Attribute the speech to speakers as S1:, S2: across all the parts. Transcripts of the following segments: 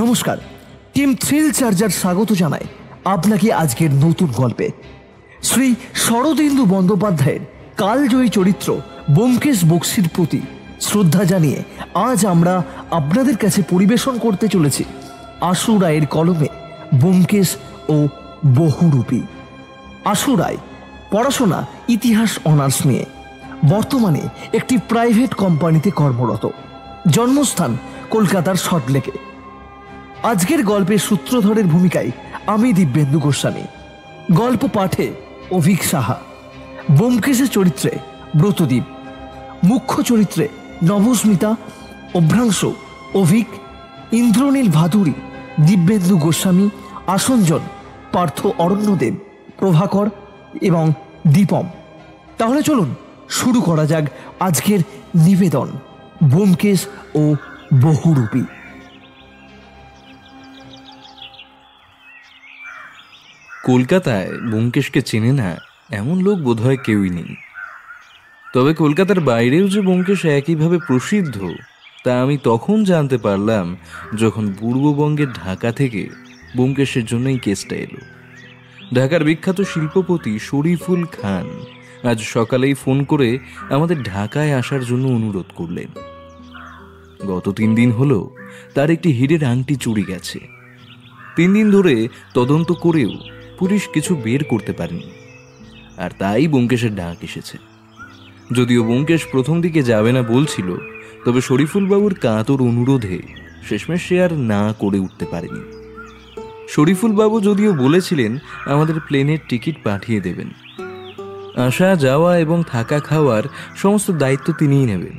S1: নমস্কার, team thrill charger স্বাগত জানায় আপনাকে আজকের নতুন গল্পে। শ্রী শরদিন্দু বন্দ্যোপাধ্যায়ের কালজয়ী চরিত্র ব্যোমকেশ বক্সির প্রতি শ্রদ্ধা জানিয়ে আজ আমরা আপনাদের কাছে পরিবেশন করতে চলেছি আশু রায়ের কলমে ব্যোমকেশ ও বহুরূপী। আশু রায় পড়াশোনা ইতিহাস অনার্স নিয়ে, বর্তমানে একটি প্রাইভেট কোম্পানিতে কর্মরত। জন্মস্থান কলকাতার সল্টলেকে। আজকের গল্পের সূত্রধরের ভূমিকায় আমি দিব্যেন্দু গোস্বামী, গল্প পাঠে অভিক সাহা, ব্যোমকেশের চরিত্রে ব্রতদীপ, মুখ্য চরিত্রে নবস্মিতা, অভ্রাংশ, অভিক, ইন্দ্রনীল ভাদুরী, দিব্যেন্দু গোস্বামী, আসঞ্জন, পার্থ অরণ্যদেব, প্রভাকর এবং দীপম। তাহলে চলুন শুরু করা যাক আজকের নিবেদন ব্যোমকেশ ও বহুরূপী।
S2: কলকাতায় ব্যোমকেশকে চেনে না এমন লোক বোধহয় কেউই নেই। তবে কলকাতার বাইরেও যে ব্যোমকেশ একইভাবে প্রসিদ্ধ তা আমি তখন জানতে পারলাম যখন পূর্ববঙ্গের ঢাকা থেকে ব্যোমকেশের জন্যই কেসটা এলো। ঢাকার বিখ্যাত শিল্পপতি শরীফুল খান আজ সকালেই ফোন করে আমাদের ঢাকায় আসার জন্য অনুরোধ করলেন। গত 3 দিন হলো তার একটি হীরের আংটি চুরি গেছে। 3 দিন ধরে তদন্ত করেও পুলিশ কিছু বের করতে পারেনি, আর তাই ব্যোমকেশের ডাক এসেছে। যদিও ব্যোমকেশ প্রথম দিকে যাবে না বলছিল, তবে শরীফুল বাবুর কাতর অনুরোধে শেষমেশ সে আর না করে উঠতে পারেনি। শরীফুল বাবু যদিও বলেছিলেন আমাদের প্লেনের টিকিট পাঠিয়ে দেবেন, আসা যাওয়া এবং থাকা খাওয়ার সমস্ত দায়িত্ব তিনিই নেবেন,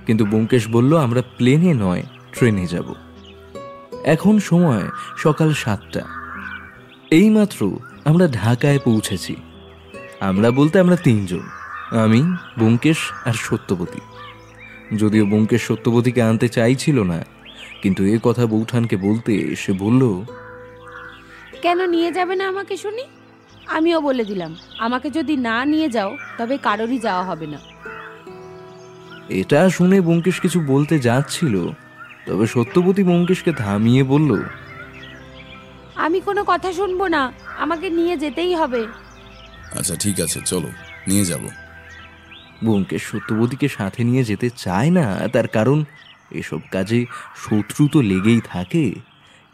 S2: কিন্তু ব্যোমকেশ বলল আমরা প্লেনে নয় ট্রেনে যাব। এখন সময় সকাল 7টা। এইমাত্র আমরা ঢাকায় পৌঁছেছি। আমরা বলতে আমরা 3 জন, আমি, ব্যোমকেশ আর সত্যবতী। যদিও ব্যোমকেশ সত্যবতীকে আনতে চাইছিল না, কিন্তু এ কথা বৌঠানকে বলতে সে বলল,
S3: কেন নিয়ে যাবে না আমাকে শুনি? আমিও বলে দিলাম আমাকে যদি না নিয়ে যাও তবে কারোরই যাওয়া হবে না।
S2: এটা শুনে ব্যোমকেশ কিছু বলতে যাচ্ছিল, তবে সত্যবতী ব্যোমকেশকে থামিয়ে বলল,
S3: আমি কোনো কথা শুনবো না, আমাকে নিয়ে যেতেই হবে।
S4: আচ্ছা ঠিক আছে, চলো নিয়ে যাব।
S2: ব্যোমকেশ সত্যবতীকে সাথে নিয়ে যেতে চায় না, তার কারণ এসব কাজে শত্রু তো লেগেই থাকে।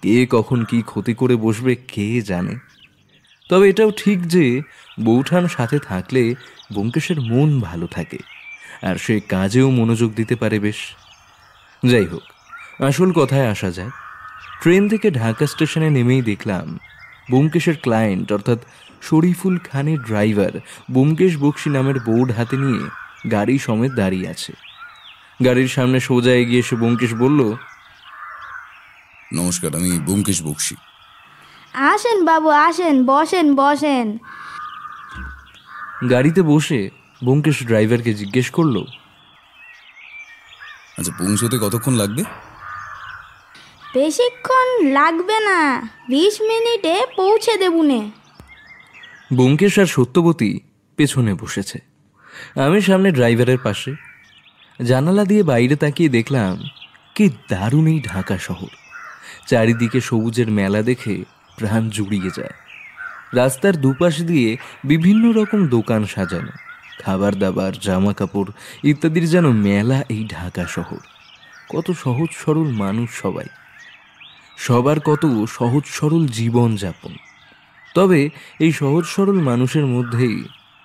S2: কে কখন কি ক্ষতি করে বসবে কে জানে। তবে এটাও ঠিক যে বৌঠান সাথে থাকলে ব্যোমকেশের মন ভালো থাকে, আর সে কাজেও মনোযোগ দিতে পারে বেশ। যাই হোক, আসল কথায় আসা যায়। ট্রেন থেকে ঢাকা স্টেশনে নেমেই দেখলাম ব্যোমকেশের ক্লায়েন্ট অর্থাৎ শরীফুল খানের ড্রাইভার ব্যোমকেশ বক্সি নামের বোর্ড হাতে নিয়ে গাড়ি সমেত দাঁড়িয়ে আছে। গাড়ির সামনে সোজা এগিয়ে এসে ব্যোমকেশ বলল,
S4: নমস্কার, আমি ব্যোমকেশ বক্সি।
S5: আসেন বাবু আসেন, বসেন বসেন।
S2: গাড়িতে বসে ব্যোমকেশ ড্রাইভারকে জিজ্ঞেস করলো,
S4: আচ্ছা পৌঁছতে কতক্ষণ লাগবে?
S5: বেশিক্ষণ লাগবে না, 20 মিনিটে পৌঁছে দেবুনে।
S2: ব্যোমকেশ আর সত্যবতী পেছনে বসেছে, আমি সামনে ড্রাইভারের পাশে। জানালা দিয়ে বাইরে তাকিয়ে দেখলাম কি দারুণ এই ঢাকা শহর। চারিদিকে সবুজের মেলা দেখে প্রাণ জুড়িয়ে যায়। রাস্তার দুপাশ দিয়ে বিভিন্ন রকম দোকান সাজানো, খাবার দাবার, জামা কাপড় ইত্যাদির যেন মেলা এই ঢাকা শহর। কত সহজ সরল মানুষ সবাই, সবার কত সহজ সরল জীবন যাপন। তবে এই সহজ সরল মানুষের মধ্যেই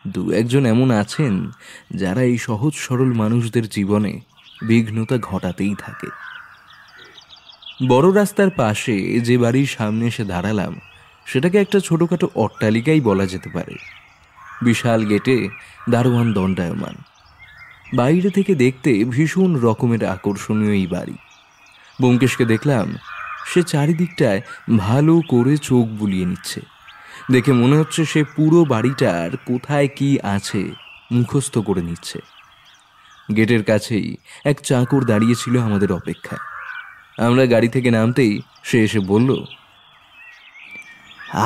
S2: 2-1 এমন আছেন যারা এই সহজ সরল মানুষদের জীবনে বিঘ্নতা ঘটাতেই থাকে। বড় রাস্তার পাশে যে বাড়ির সামনে এসে দাঁড়ালাম সেটাকে একটা ছোটখাটো অট্টালিকাই বলা যেতে পারে। বিশাল গেটে দারোয়ান দণ্ডায়মান। বাইরে থেকে দেখতে ভীষণ রকমের আকর্ষণীয় এই বাড়ি। ব্যোমকেশকে দেখলাম সে চারিদিকটায় ভালো করে চোখ বুলিয়ে নিচ্ছে। দেখে মনে হচ্ছে সে পুরো বাড়িটার কোথায় কি আছে মুখস্থ করে নিচ্ছে। গেটের কাছেই এক চাকর দাঁড়িয়েছিল আমাদের অপেক্ষায়। আমরা গাড়ি থেকে নামতেই সে এসে বলল,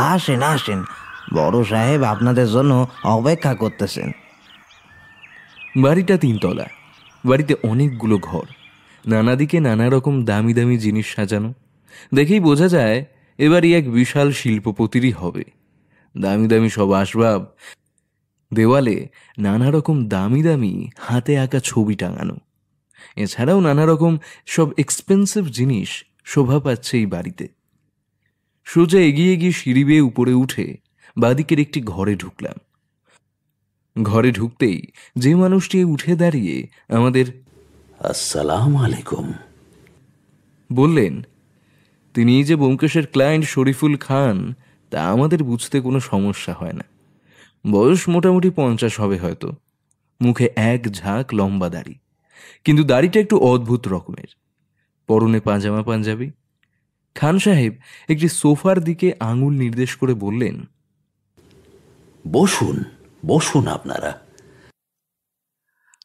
S6: আসেন আসেন, বড় সাহেব আপনাদের জন্য অপেক্ষা করতেছেন।
S2: বাড়িটা 3 তলা। বাড়িতে অনেকগুলো ঘর, নানা দিকে নানা রকম দামি দামি জিনিস সাজানো। দেখেই বোঝা যায় এবারই এক বিশাল শিল্পপতিরই হবে। দামি দামি সব আসবাব, দেওয়ালে নানা রকম দামি দামি হাতে আঁকা ছবি টাঙানো, এছাড়াও নানা রকম সব এক্সপেন্সিভ জিনিস শোভা পাচ্ছে এই বাড়িতে। সোজা এগিয়ে গিয়ে সিঁড়ি বেয়ে উপরে উঠে বাদিকের একটি ঘরে ঢুকলাম। ঘরে ঢুকতেই যে মানুষটি উঠে দাঁড়িয়ে আমাদের
S7: আসসালামু আলাইকুম
S2: বললেন, তিনি যে ব্যোমকেশের ক্লায়েন্ট শরীফুল খান তা আমাদের বুঝতে কোনো সমস্যা হয় না। বয়স মোটামুটি 50 হবে হয়তো। মুখে এক ঝাঁক লম্বা দাড়ি, কিন্তু দাড়িটা একটু অদ্ভুত রকমের। পরনে পাজামা পাঞ্জাবি। খান সাহেব একটি সোফার দিকে আঙুল নির্দেশ করে বললেন,
S7: বসুন বসুন আপনারা।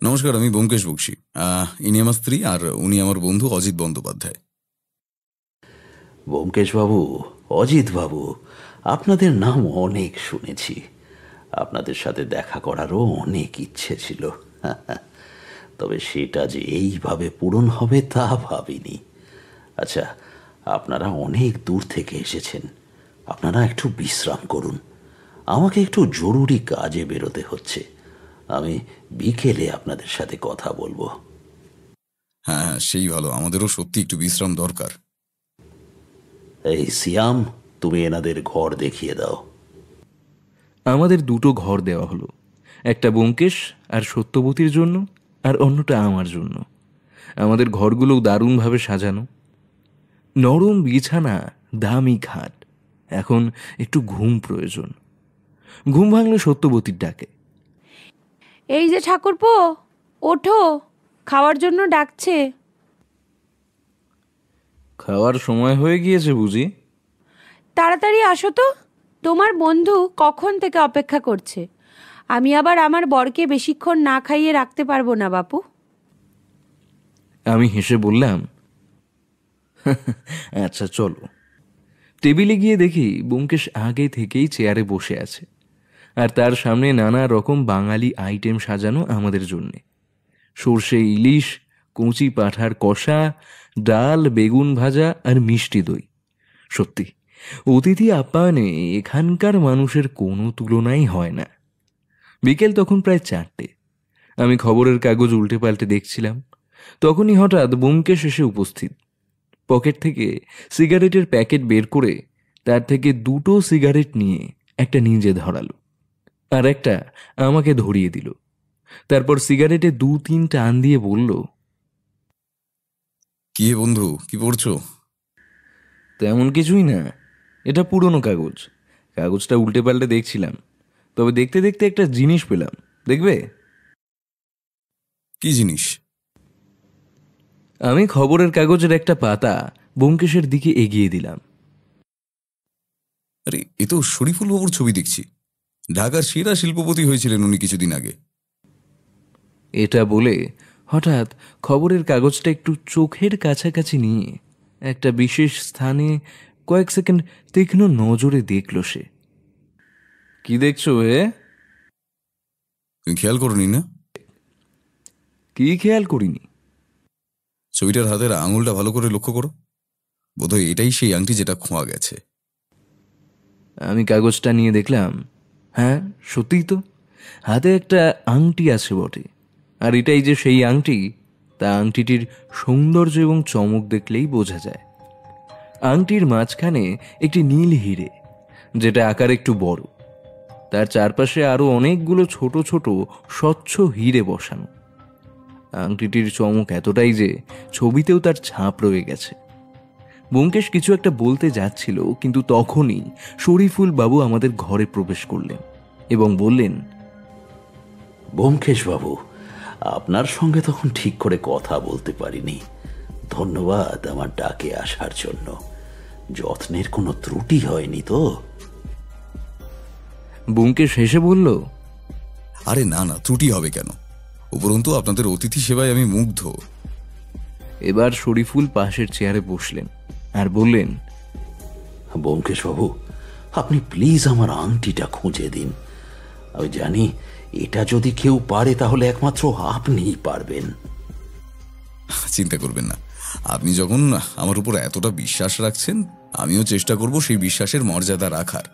S4: নমস্কার, আমি ব্যোমকেশ বক্সী। ইনি আমার স্ত্রী, আর উনি আমার বন্ধু অজিত বন্দ্যোপাধ্যায়।
S7: ব্যোমকেশ বাবু, অজিত বাবু, আপনাদের নাম অনেক শুনেছি। আপনাদের সাথে দেখা করারও অনেক ইচ্ছে ছিল, তবে সেটা যে এইভাবে পূরণ হবে তা ভাবিনি। আচ্ছা, আপনারা অনেক দূর থেকে এসেছেন, আপনারা একটু বিশ্রাম করুন। আমাকে একটু জরুরি কাজে বেরোতে হচ্ছে। আমি বিকেলে আপনাদের সাথে কথা বলবো।
S4: হ্যাঁ হ্যাঁ, সেই ভালো, আমাদেরও সত্যি একটু বিশ্রাম দরকার।
S7: এই সিয়াম, তুমি এনাদের ঘর দেখিয়ে দাও।
S2: আমাদের দুটো ঘর দেওয়া হলো, একটা ব্যোমকেশ আর সত্যবতীর জন্য, আর অন্যটা আমার জন্য। আমাদের ঘরগুলো দারুণভাবে সাজানো, নরম বিছানা, দামি খাট। এখন একটু ঘুম প্রয়োজন। ঘুম ভাঙলো সত্যবতীর ডাকে।
S3: এই যে ঠাকুরপো, ওঠো, খাওয়ার জন্য ডাকছে।
S2: খাওয়ার সময় হয়ে গিয়েছে বুঝি?
S3: তাড়াতাড়ি আসো তো, তোমার বন্ধু কখন থেকে অপেক্ষা করছে। আমি আবার আমার বরকে বেশিক্ষণ না খাইয়ে রাখতে পারবো না বাপু।
S2: আমি হেসে বললাম, আচ্ছা চলো। টেবিলে গিয়ে দেখি ব্যোমকেশ আগে থেকেই চেয়ারে বসে আছে, আর তার সামনে নানা রকম বাঙালি আইটেম সাজানো আমাদের জন্যে। সর্ষে ইলিশ, কচি পাঁঠার কষা, ডাল, বেগুন ভাজা আর মিষ্টি দই। সত্যি অতিথি আপ্যায়নে এখানকার মানুষের কোনো তুলনাই হয় না। বিকেল তখন প্রায় 4টে। আমি খবরের কাগজ উল্টে পাল্টে দেখছিলাম, তখনই হঠাৎ ব্যোমকেশ এসে উপস্থিত। পকেট থেকে সিগারেটের প্যাকেট বের করে তার থেকে 2টো সিগারেট নিয়ে একটা নিজে ধরালো, আর একটা আমাকে ধরিয়ে দিল। তারপর সিগারেটে 2-3 টান দিয়ে বলল,
S4: কি হে বন্ধু, কি পড়ছো?
S2: তেমন কিছুই না, এটা পুরনো কাগজ। কাগজটা উল্টে পাল্টে দেখছিলাম, তবে দেখতে দেখতে একটা জিনিস পেলাম, দেখবে?
S4: কি জিনিস?
S2: আমি খবরের কাগজের একটা পাতা ব্যোমকেশের দিকে এগিয়ে দিলাম।
S4: আরে, এ তো শরীফুল বাবুর ছবি দেখছি। ঢাকার সেরা শিল্পপতি হয়েছিলেন উনি কিছুদিন আগে।
S2: এটা বলে হঠাৎ খবরের কাগজটা একটু চোখের কাছাকাছি নিয়ে একটা বিশেষ স্থানে কয়েক সেকেন্ড তীক্ষ্ণ নজরে দেখল সে। কি দেখছো হে?
S4: তুমি খেয়াল করনি না?
S2: কি খেয়াল করিনি?
S4: ছবিটার হাতের আঙুলটা ভালো করে লক্ষ্য করো, বোধহয় এটাই সেই আংটি যেটা খোয়া গেছে।
S2: আমি কাগজটা নিয়ে দেখলাম, হ্যাঁ সত্যিই তো, হাতে একটা আংটি আছে বটে। আর এটাই যে সেই আংটি তা আংটিটির সৌন্দর্য এবং চমক দেখলেই বোঝা যায়। আংটির মাঝখানে একটি নীল হিরে, যেটা আকার একটু বড়। তার চারপাশে আরো অনেকগুলো ছোট ছোট স্বচ্ছ হিরে বসানো। আংটিটির চমক এতটাই যে ছবিতেও তার ছাপ রয়ে গেছে। ব্যোমকেশ কিছু একটা বলতে যাচ্ছিল, কিন্তু তখনই শরীফুল বাবু আমাদের ঘরে প্রবেশ করলেন এবং বললেন,
S7: ব্যোমকেশ বাবু, আপনার সঙ্গে তখন ঠিক করে কথা বলতে পারিনি। ধন্যবাদ আমার ডাকে আসার জন্য। যত্নের কোনো ত্রুটি হয়নি তো?
S2: ব্যোমকেশ হেসে বলল,
S4: আরে না না, ত্রুটি হবে কেন? উপরন্তু আপনাদের অতিথি সেবায় আমি মুগ্ধ।
S2: এবার শরীফুল পাশের চেয়ারে বসলেন আর বললেন,
S7: ব্যোমকেশ বাবু, আপনি প্লিজ আমার আংটিটা খুঁজে দিন। আমি জানি এটা যদি কেউ পারে তাহলে একমাত্র আপনিই পারবেন।
S4: চিন্তা করবেন না, আপনি যখন আমার উপর এতটা বিশ্বাস রাখছেন, আমিও চেষ্টা করব সেই বিশ্বাসের মর্যাদা রাখার।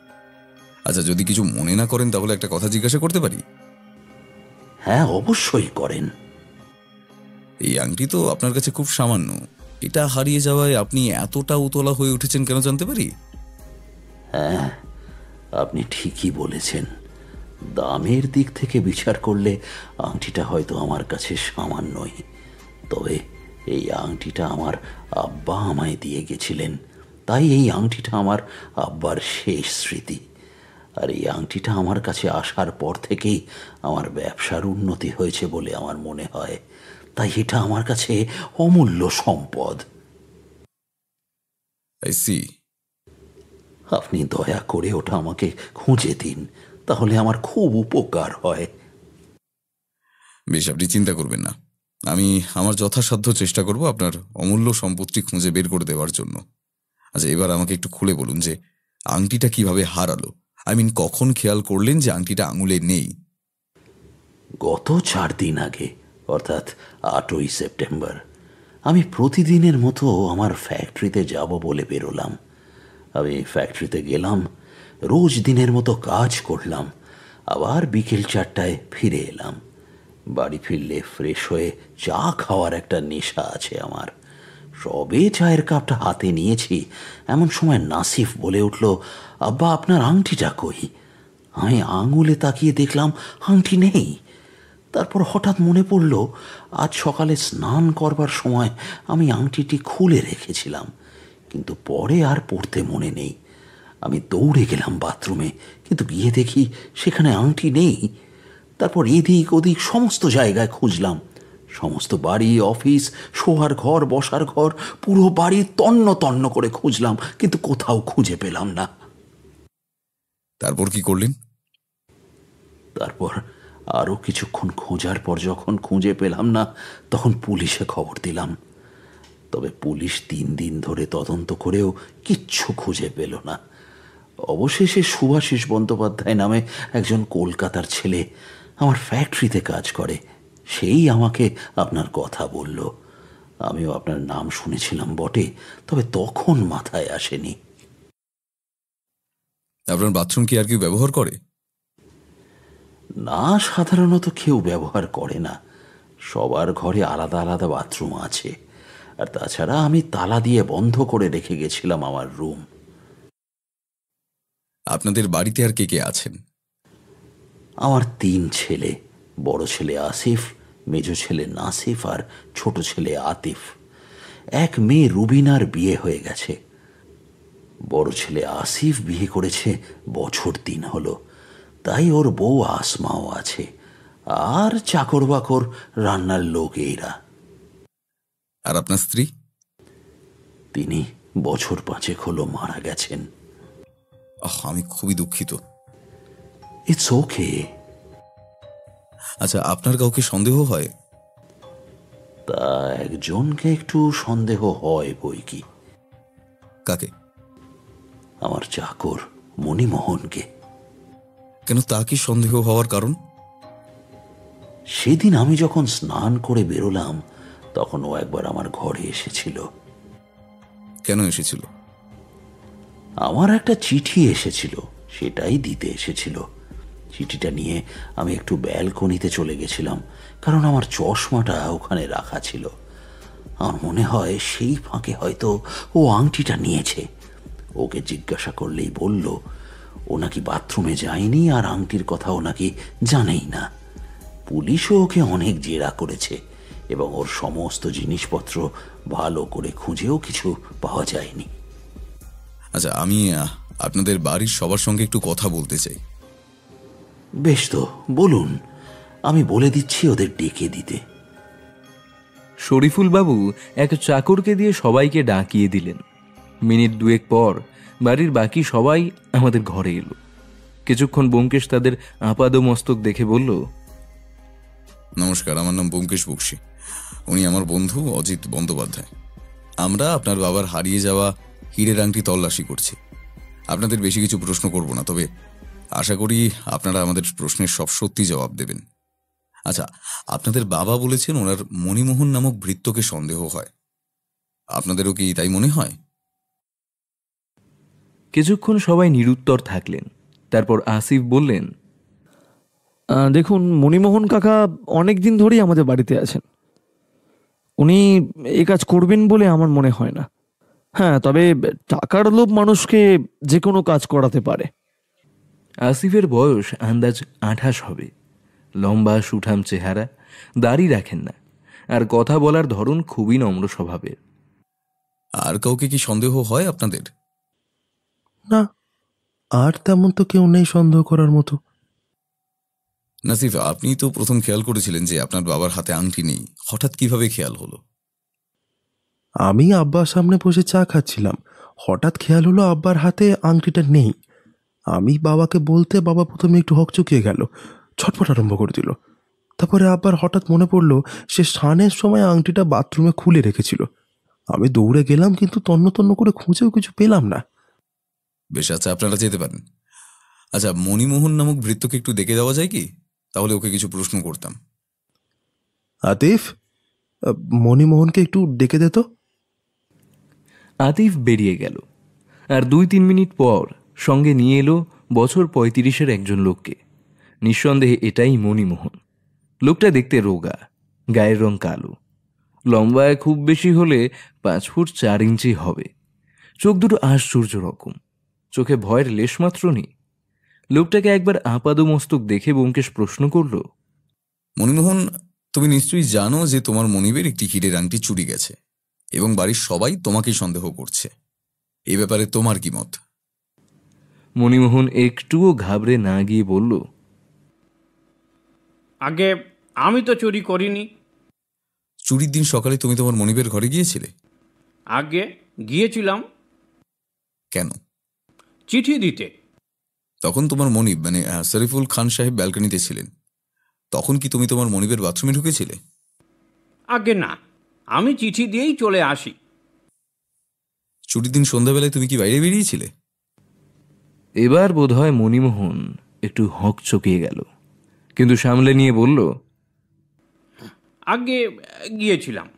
S4: আচ্ছা, যদি কিছু মনে না করেন তাহলে একটা কথা জিজ্ঞাসা করতে পারি?
S7: হ্যাঁ, অবশ্যই করেন।
S4: এই আংটি তো আপনার কাছে খুব সামান্য, এটা হারিয়ে যাওয়ায় আপনি এতটা উতলা হয়ে উঠেছেন কেন জানতে পারি?
S7: হ্যাঁ, আপনি ঠিকই বলেছেন। দামের দিক থেকে বিচার করলে আংটিটা হয়তো আমার কাছে সামান্যই, তবে এই আংটিটা আমার আব্বা আমায় দিয়ে গেছিলেন, তাই এই আংটিটা আমার আব্বার শেষ স্মৃতি। আর এই আংটিটা আমার কাছে আসার পর থেকেই আমার ব্যবসার উন্নতি হয়েছে বলে আমার মনে হয়, তাই এটা আমার কাছে অমূল্য সম্পদ।
S4: I see.
S7: আপনি দয়া করে ওটা আমাকে খুঁজে দিন, তাহলে আমার খুব উপকার হয়।
S4: বেশ, আপনি চিন্তা করবেন না, আমি আমার যথাসাধ্য চেষ্টা করব আপনার অমূল্য সম্পত্তি খুঁজে বের করে দেওয়ার জন্য। আচ্ছা, এবার আমাকে একটু খুলে বলুন যে আংটিটা কিভাবে হারালো? কখন খেয়াল করলেন যে আংটিটা আঙুলে নেই?
S7: গত 4 দিন আগে, অর্থাৎ 8ই সেপ্টেম্বর, আমি প্রতিদিনের মতো আমার ফ্যাক্টরিতে যাব বলে বেরোলাম। আমি ফ্যাক্টরিতে গেলাম, রোজ দিনের মতো কাজ করলাম, আবার বিকেল 4টায় ফিরে এলাম। বাড়ি ফিরলে ফ্রেশ হয়ে চা খাওয়ার একটা নেশা আছে আমার। সবে চায়ের কাপটা হাতে নিয়েছি, এমন সময় নাসিফ বলে উঠল, আব্বা, আপনার আংটিটা কই? আমি আঙুলে তাকিয়ে দেখলাম আংটি নেই। তারপর হঠাৎ মনে পড়ল, আজ সকালে স্নান করবার সময় আমি আংটিটি খুলে রেখেছিলাম, কিন্তু পরে আর পড়তে মনে নেই। আমি দৌড়ে গেলাম বাথরুমে, কিন্তু গিয়ে দেখি সেখানে আংটি নেই। তারপর এদিক ওদিক সমস্ত জায়গায় খুঁজলাম, সমস্ত বাড়ি, অফিস, শোয়ার ঘর, বসার ঘর, পুরো বাড়ি তন্ন তন্ন করে খুঁজলাম, কিন্তু কোথাও খুঁজে পেলাম না।
S4: তারপর কি করলেন?
S7: তারপর আরও কিছুক্ষণ খোঁজার পর যখন খুঁজে পেলাম না, তখন পুলিশে খবর দিলাম। তবে পুলিশ 3 দিন ধরে তদন্ত করেও কিচ্ছু খুঁজে পেল না। অবশেষে সুভাষিস বন্দ্যোপাধ্যায় নামে একজন কলকাতার ছেলে আমার ফ্যাক্টরিতে কাজ করে, সেই আমাকে আপনার কথা বলল। আমিও আপনার নাম শুনেছিলাম বটে, তবে তখন মাথায় আসেনি।
S4: আপনার বাথরুম কি আর কেউ ব্যবহার করে?
S7: না, সাধারণত কেউ ব্যবহার করে না। সবার ঘরে আলাদা আলাদা বাথরুম আছে, আর তাছাড়া আমি তালা দিয়ে বন্ধ করে রেখে গেছিলাম আমার রুম।
S4: আপনাদের বাড়িতে আর কে কে আছেন?
S7: আমার 3 ছেলে, বড় ছেলে আসিফ, মেজ ছেলে নাসিফ আর ছোট ছেলে আতিফ। এক মেয়ে রুবিনার বিয়ে হয়ে গেছে। বড় ছেলে আসিফ বিয়ে করেছে বছর 3 হলো, তাই ওর বউ আসমাও আছে, আর চাকর বাকর, রান্নার লোক এরা।
S4: আর আপনার স্ত্রী?
S7: তিনি বছর 5 হলো মারা গেছেন।
S4: আমি খুবই দুঃখিত।
S7: It's okay.
S4: আচ্ছা, আপনার কাউকে সন্দেহ হয়?
S7: তা একজনকে একটু সন্দেহ হয় বই কি।
S4: কাকে?
S7: আমার চাকর মণিমোহনকে।
S4: কেন, তা কি সন্দেহ হওয়ার কারণ?
S7: সেদিন আমি যখন স্নান করে বেরোলাম, তখন ও একবার আমার ঘরে এসেছিল।
S4: কেন এসেছিল?
S7: আমার একটা চিঠি এসেছিল, সেটাই দিতে এসেছিল। চিঠিটা নিয়ে আমি একটু ব্যালকনিতে চলে গেছিলাম, কারণ আমার চশমাটা ওখানে রাখা ছিল। আমার মনে হয় সেই ফাঁকে হয়তো ও আংটিটা নিয়েছে। ওকে জিজ্ঞাসা করলেই বলল ও নাকি বাথরুমে যায়নি, আর আংটির কথাও নাকি জানেই না। পুলিশও ওকে অনেক জেরা করেছে, এবং ওর সমস্ত জিনিসপত্র ভালো করে খুঁজেও কিছু পাওয়া যায়নি।
S4: আচ্ছা, আমি আপনাদের বাড়ির সবার সঙ্গে একটু কথা বলতে চাই।
S7: বেশ, তো বলুন, আমি বলে দিচ্ছি ওদের ডেকে দিতে।
S2: শরীফুল বাবু এক চাকরকে দিয়ে সবাইকে ডাকিয়ে দিলেন। মিনিট 2 পর বাড়ির বাকি সবাই আমাদের ঘরে এলো। কিছুক্ষণ ব্যোমকেশ তাদের আপাদমস্তক দেখে বলল,
S4: নমস্কার, আমার নাম ব্যোমকেশ বক্সী। উনি আমার বন্ধু অজিত বন্দ্যোপাধ্যায়। আমরা আপনার বাবার হারিয়ে যাওয়া হীরের আংটি তল্লাশি করছি। আপনাদের বেশি কিছু প্রশ্ন করব না, তবে আশা করি আপনারা আমাদের প্রশ্নের সব সত্যি জবাব দেবেন। আচ্ছা, আপনাদের বাবা বলেছেন ওনার মণিমোহন নামক ভৃত্যকে সন্দেহ হয়। আপনাদেরও কি তাই মনে হয়?
S2: কিছুক্ষণ সবাই নিরুত্তর থাকলেন। তারপর আসিফ বললেন,
S1: দেখুন, মণিমোহন কাকা অনেক দিন ধরেই আমাদের বাড়িতে আছেন। উনি এই কাজ করবেন বলে আমার মনে হয় না। হ্যাঁ, তবে টাকার লোভ মানুষকে যে কোনো কাজ করাতে পারে।
S2: আসিফের বয়স আন্দাজ 28 হবে। লম্বা সুঠাম চেহারা, দাড়ি রাখেন না, আর কথা বলার ধরন খুবই নম্র স্বভাবের।
S4: আর কাউকে কি সন্দেহ হয় আপনাদের?
S8: না, আর তেমন তো কেউ নেই সন্দেহ করার মতো।
S4: নাসিফ, আপনি তো প্রথম খেয়াল করেছিলেন যে আপনার বাবার হাতে আংটি নেই। হঠাৎ কিভাবে খেয়াল হলো?
S8: আমি আব্বার সামনে বসে চা খাচ্ছিলাম, হঠাৎ খেয়াল হলো আব্বার হাতে আংটিটা নেই। আমি বাবাকে বলতে বাবা প্রথমে একটু হকচকিয়ে গেল, ছটফট আরম্ভ করে দিল। তারপরে আব্বার হঠাৎ মনে পড়লো সে স্নানের সময় আংটিটা বাথরুমে খুলে রেখেছিল। আমি দৌড়ে গেলাম, কিন্তু তন্ন তন্ন করে খুঁজেও কিছু পেলাম না।
S4: বেশ, আচ্ছা, আপনারা যেতে পারেন। আচ্ছা, মণিমোহন নামক ভৃত্যকে একটু দেখে যাওয়া যায় কি? তাহলে ওকে কিছু প্রশ্ন করতাম।
S8: আতিফ, মণিমোহনকে একটু ডেকে দে তো।
S2: আতিফ বেরিয়ে গেল, আর 2-3 মিনিট পর সঙ্গে নিয়ে এলো বছর 35-এর একজন লোককে। নিঃসন্দেহে এটাই মণিমোহন। লোকটা দেখতে রোগা, গায়ের রং কালো, লম্বায় খুব বেশি হলে 5 ফুট 4 ইঞ্চি হবে। চোখ দুটো আশ্চর্য রকম, চোখে ভয়ের লেশমাত্র নেই। লোকটাকে একবার আপাদমস্তক দেখে ব্যোমকেশ প্রশ্ন করল,
S4: মণিমোহন, তুমি নিশ্চয়ই জানো যে তোমার মনিবের একটি হীরের আংটি চুরি গেছে এবং বাড়ির সবাই তোমাকেই সন্দেহ করছে। এই ব্যাপারে তোমার কি মত?
S2: মণিমোহন একটুও ঘাবড়ে না গিয়ে বলল,
S9: আগে আমি তো চুরি করিনি।
S4: চুরির দিন সকালে তুমি তোমার মনিবের ঘরে গিয়েছিলে?
S9: আগে গিয়েছিলাম।
S4: কেন?
S9: চিঠি দিতে।
S4: তখন তোমার মনিব মানে শরীফুল খান সাহেব ব্যালকনিতে ছিলেন। তখন কি তুমি তোমার মনিবের বাথরুমে ঢুকেছিলে?
S9: আগে না, আমি চিঠি দিয়েই চলে আসি।
S4: চুরির দিন সন্ধ্যাবেলায় তুমি কি বাইরে বেরিয়েছিলে?
S2: এবার বোধহয় মণিমোহন একটু হকচকিয়ে গেল, কিন্তু সামলে নিয়ে বলল,
S9: আগে গিয়েছিলাম।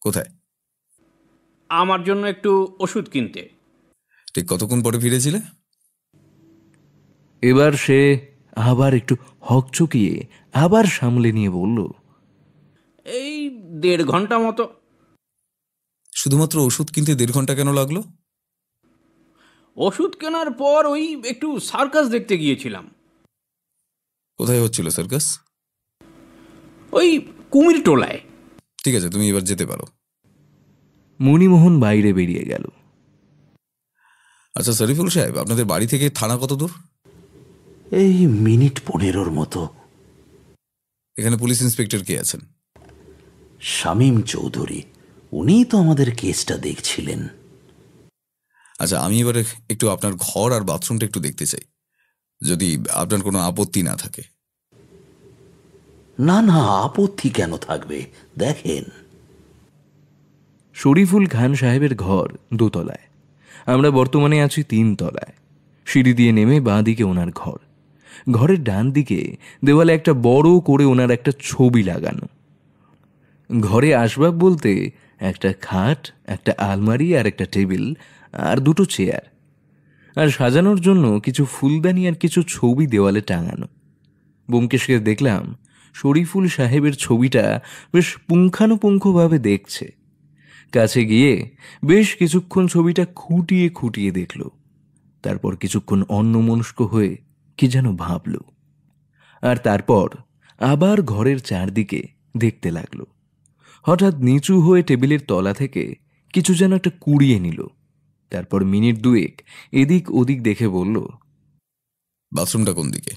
S4: কোথায়?
S9: আমার জন্য একটু ওষুধ কিনতে।
S4: ঠিক কতক্ষণ পরে ফিরেছিলে?
S2: এবার সে আবার একটু হকচকিয়ে আবার সামলে নিয়ে বলল,
S9: এই 1.5 ঘন্টা মতো।
S4: শুধুমাত্র ওষুধ কিনতে 1.5 ঘন্টা কেন লাগলো?
S9: ওষুধ কেনার পর ওই একটু সার্কাস দেখতে গিয়েছিলাম।
S4: কোথায় হচ্ছিল সার্কাস?
S9: ওই কুমির টোলায়।
S4: ঠিক আছে, তুমি এবার যেতে পারো।
S2: মণিমোহন বাইরে বেরিয়ে গেল।
S4: আচ্ছা শরীফুল সাহেব, আপনাদের বাড়ি থেকে থানা কত দূর?
S7: এই মিনিট 15 মতো।
S4: এখানে পুলিশ ইন্সপেক্টর কে আছেন?
S7: শামীম চৌধুরী, উনিই তো আমাদের কেসটা দেখছিলেন।
S4: আচ্ছা, আমি এবারে একটু আপনার ঘর আর বাথরুমটা একটু দেখতে চাই, যদি আপনার কোনো আপত্তি না থাকে।
S7: না না, আপত্তি কেন থাকবে, দেখেন।
S2: শরীফুল খান সাহেবের ঘর 2 তলায়, আমরা বর্তমানে আছি 3 তলায়। সিঁড়ি দিয়ে নেমে বাঁ দিকে ওনার ঘর। ঘরের ডান দিকে দেওয়ালে একটা বড় করে ওনার একটা ছবি লাগানো। ঘরে আসবাব বলতে একটা খাট, একটা আলমারি আর একটা টেবিল আর 2টো চেয়ার, আর সাজানোর জন্য কিছু ফুলদানি আর কিছু ছবি দেওয়ালে টাঙানো। ব্যোমকেশকে দেখলাম শরীফুল সাহেবের ছবিটা বেশ পুঙ্খানুপুঙ্খভাবে দেখছে। কাছে গিয়ে বেশ কিছুক্ষণ ছবিটা খুঁটিয়ে খুঁটিয়ে দেখল। তারপর কিছুক্ষণ অন্যমনস্ক হয়ে কি যেন ভাবল, আর তারপর আবার ঘরের চারদিকে দেখতে লাগলো। হঠাৎ নিচু হয়ে টেবিলের তলা থেকে কিছু যেন একটা কুড়িয়ে নিল। তারপর মিনিট 2 এদিক ওদিক দেখে বলল,
S4: বাথরুমটা কোন দিকে?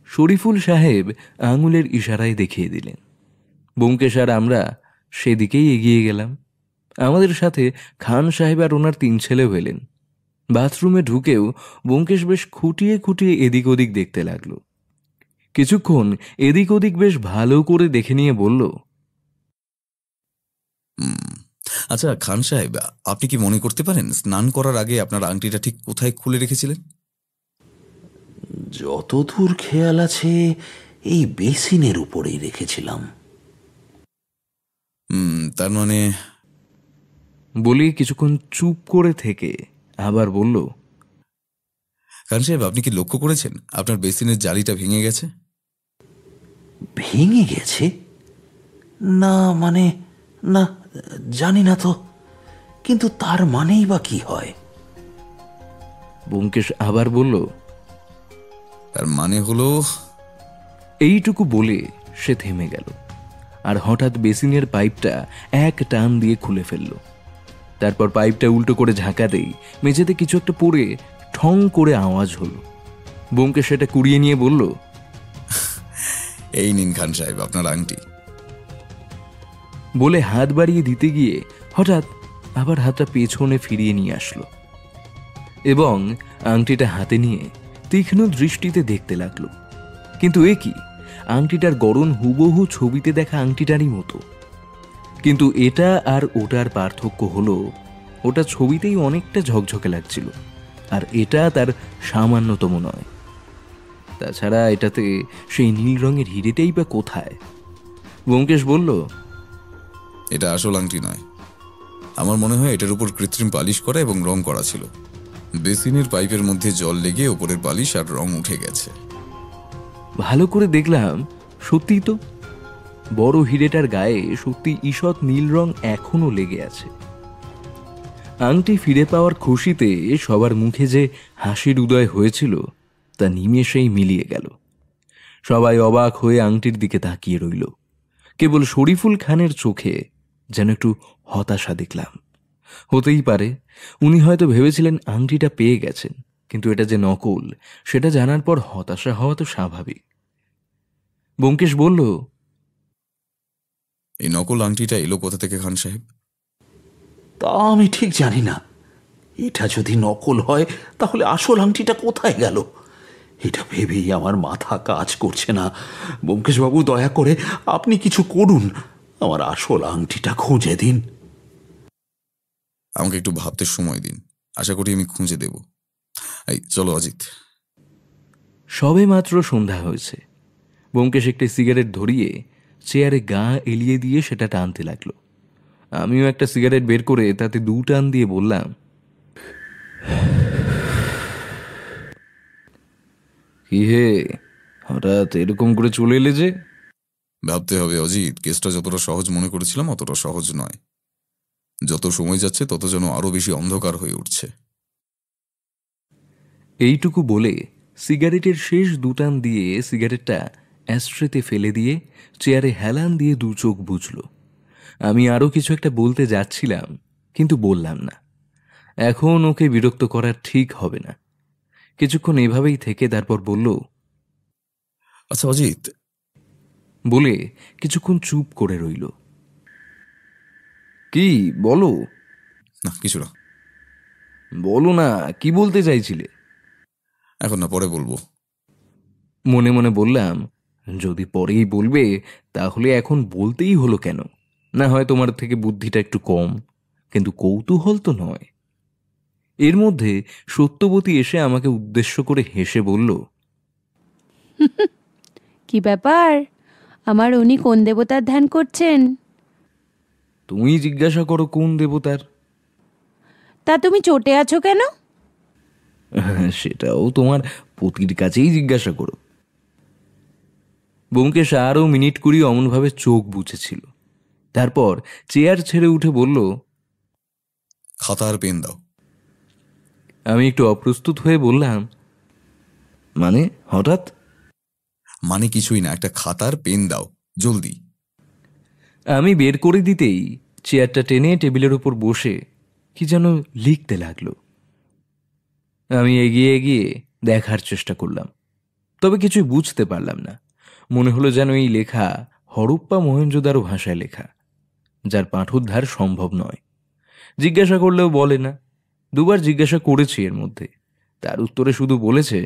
S2: শরীফুল সাহেব আঙুলের ইশারায় দেখিয়ে দিলেন। ব্যোমকেশ আর আমরা সেদিকেই এগিয়ে গেলাম। আমাদের সাথে খান সাহেব আর ওনার 3 ছেলেও এলেন। বাথরুমে ঢুকেও ব্যোমকেশ বেশ খুঁটিয়ে খুঁটিয়ে এদিক ওদিক দেখতে লাগলো। কিছুক্ষণ এদিক ওদিক বেশ ভালো করে দেখে নিয়ে বলল,
S4: আচ্ছা খান সাহেব, আপনি কি মনে করতে পারেন স্নান করার আগে আপনার আংটিটা ঠিক কোথায় খুলে রেখেছিলেন?
S7: যতদূর খেয়াল আছে এই বেসিনের উপরেই রেখেছিলাম।
S4: তার মানে
S2: বলে কিছুক্ষণ চুপ করে থেকে আবার বলল,
S4: খান সাহেব, আপনি কি লক্ষ্য করেছেন আপনার বেসিনের জালিটা ভেঙে গেছে?
S7: ভেঙে গেছে? না মানে, না, জানি না তো। কিন্তু তার মানেই বা কি হয়?
S2: ব্যোমকেশ আবার বলল,
S4: তার মানে হলো
S2: এইটুকু বলে সে থেমে গেল আর হঠাৎ বেসিনের পাইপটা এক টান দিয়ে খুলে ফেলল। তারপর পাইপটা উল্টো করে ঝাঁকাতেই মেঝেতে কিছু একটা পড়ে ঠং করে আওয়াজ হলো। ব্যোমকেশ সেটা কুড়িয়ে নিয়ে বলল,
S4: এই নিন খান সাহেব আপনার আংটি।
S2: বলে হাত বাড়িয়ে দিতে গিয়ে হঠাৎ আবার হাতটা পেছনে ফিরিয়ে নিয়ে আসলো এবং আংটিটা হাতে নিয়ে তীক্ষ্ণ দৃষ্টিতে দেখতে লাগলো। কিন্তু এ কি, আংটিটার গড়ন হুবহু ছবিতে দেখা আংটিটারই মতো। কিন্তু এটা আর ওটার পার্থক্য হলো, ওটা ছবিতেই অনেকটা ঝকঝকে লাগছিল আর এটা তার সামান্যতম নয়। তাছাড়া এটাতে সেই নীল রঙের হিরেটাই বা কোথায়? ব্যোমকেশ বলল,
S4: এটা আসল আংটি নয়। আমার মনে হয় এটার উপর কৃত্রিম পালিশ করা এবং রং করা ছিল। বেসিনের পাইপের মধ্যে জল লেগে ওপরের পালিশ আর রং উঠে গেছে।
S2: ভালো করে দেখলাম, সত্যি তো, বড় হিরেটার গায়ে সত্যি ঈষৎ নীল রং এখনো লেগে আছে। আংটি ফিরে পাওয়ার খুশিতে সবার মুখে যে হাসির উদয় হয়েছিল তা নিমেষেই মিলিয়ে গেল। সবাই অবাক হয়ে আংটির দিকে তাকিয়ে রইল। কেবল শরীফুল খানের চোখে যেন একটু হতাশা দেখলাম। হতেই পারে উনি হয়তো ভেবেছিলেন আংটিটা পেয়ে গেছেন, কিন্তু এটা যে নকল সেটা জানার পর হতাশা হওয়া তো স্বাভাবিক। ব্যোমকেশ বলল,
S4: এই নকল আংটিটা এলো কোথা থেকে খান সাহেব?
S7: তা আমি ঠিক জানি না। এটা যদি নকল হয় তাহলে আসল আংটিটা কোথায় গেল? এটা ভেবেই আমার মাথা কাজ করছে না। ব্যোমকেশবাবু, দয়া করে আপনি কিছু করুন, আমার আসল আংটিটা খুঁজে দিন।
S4: আমাকে একটু ভাবতে সময় দিন, আশা করি আমি খুঁজে দেব। এই চলো অজিত।
S2: সবে মাত্র সন্ধ্যা হয়েছে। ব্যোমকেশ একটি সিগারেট ধরিয়ে চেয়ারে গা এলিয়ে দিয়ে সেটা টানতে লাগলো। আমিও একটা সিগারেট বের করে তাতে 2 টান দিয়ে বললাম, কি হে, হঠাৎ এরকম করে চলে এলে যে?
S4: ভাবতে হবে অজিত, কেসটা যতটা সহজ মনে করেছিলাম অতটা সহজ নয়। যত সময় যাচ্ছে তত যেন আরো বেশি অন্ধকার হয়ে উঠছে।
S2: এইটুকু বলে সিগারেটের শেষ 2 টান দিয়ে সিগারেটটা অ্যাস্ট্রেতে ফেলে দিয়ে চেয়ারে হেলান দিয়ে 2 চোখ বুঝল। আমি আরও কিছু একটা বলতে যাচ্ছিলাম, কিন্তু বললাম না। এখন ওকে বিরক্ত করা ঠিক হবে না। কিছুক্ষণ এভাবেই থেকে তারপর বলল,
S4: আচ্ছা অজিত,
S2: বলে কিছুক্ষণ চুপ করে রইল। কি বলো?
S4: না কিছু না।
S2: বলো না, কি বলতে চাইছিলে?
S4: এখন না, পরে বলবো।
S2: মনে মনে বললাম, যদি পরেই বলবে তাহলে এখন বলতেই হলো কেন? না হয় তোমার থেকে বুদ্ধিটা একটু কম, কিন্তু কৌতূহল তো নয়। এর মধ্যে সত্যবতী এসে আমাকে উদ্দেশ্য করে হেসে বলল,
S3: কি ব্যাপার, আমার উনি কোন দেবতার ধ্যান করছেন?
S2: তুমি জিজ্ঞাসা করো কোন দেবতার।
S3: তা তুমি চটে আছো কেন?
S2: সেটাও তোমার পতির কাছেই জিজ্ঞাসা করো। ব্যোমকেশ আরও মিনিট 20 অমনভাবে চোখ বুঝেছিল। তারপর চেয়ার ছেড়ে উঠে বলল,
S4: খাতা আর পেন দাও।
S2: আমি একটু অপ্রস্তুত হয়ে বললাম, মানে হঠাৎ?
S4: মানে কিছুই না, একটা খাতার পেন দাও জলদি।
S2: আমি বের করে দিতেই চেয়ারটা টেনে টেবিলের উপর বসে কি যেন লিখতে লাগলো। আমি এগিয়ে এগিয়ে দেখার চেষ্টা করলাম, তবে কিছুই বুঝতে পারলাম না। মনে হলো যেন এই লেখা হরপ্পা মহেঞ্জোদারো ভাষায় লেখা, যার পাঠোদ্ধার সম্ভব নয়। জিজ্ঞাসা করলেও বলে না। 2 বার জিজ্ঞাসা করেছি এর মধ্যে, তার উত্তরে শুধু বলেছে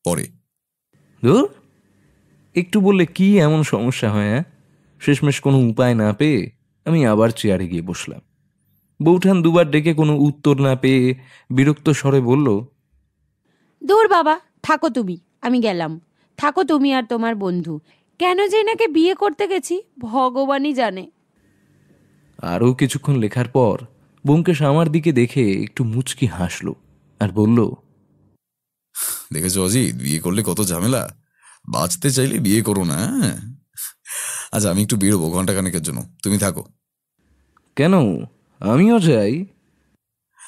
S4: পরে।
S2: ধুর, একটু বললে কি এমন সমস্যা হয়? হ্যাঁ, শেষমেশ কোনো উপায় না পেয়ে আমি আবার চেয়ারে গিয়ে বসলাম। বৌঠান 2 বার ডেকে কোনো উত্তর না পেয়ে বিরক্ত স্বরে বলল,
S3: দূর বাবা, থাকো তুমি, আমি গেলাম। থাকো তুমি আর তোমার বন্ধু। কেন যে এনাকে বিয়ে করতে গেছি ভগবানই জানে।
S2: আরও কিছুক্ষণ লেখার পর ব্যোমকেশ আমার দিকে দেখে একটু মুচকি হাসলো আর বলল,
S4: দেখেছো অজিত, বিয়ে করলে কত ঝামেলা। বাঁচতে চাইলে বিয়ে করো না, হ্যাঁ? আচ্ছা, আমি একটু বেরোবো ঘন্টাখানেকের জন্য, তুমি থাকো।
S2: কেন, আমিও যাই?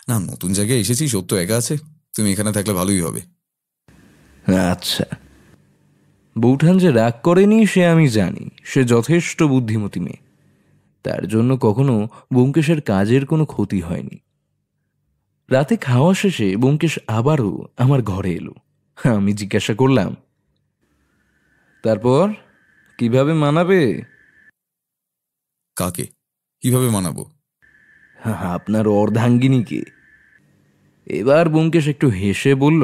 S4: না, নতুন জায়গায় এসেছি, সত্য একা আছে, তুমি এখানে থাকলে ভালোই হবে।
S2: আচ্ছা। বৌঠান যে রাগ করেনি সে আমি জানি, সে যথেষ্ট বুদ্ধিমতী মেয়ে, তার জন্য কখনো ব্যোমকেশের কাজের কোনো ক্ষতি হয়নি। রাতে খাওয়া শেষে ব্যোমকেশ আবারও আমার ঘরে এলো। আমি জিজ্ঞাসা করলাম, তারপর কিভাবে মানাবে?
S4: কাকে কিভাবে মানাবো?
S2: আপনার অর্ধাঙ্গিনীকে। এবার ব্যোমকেশ একটু হেসে বলল,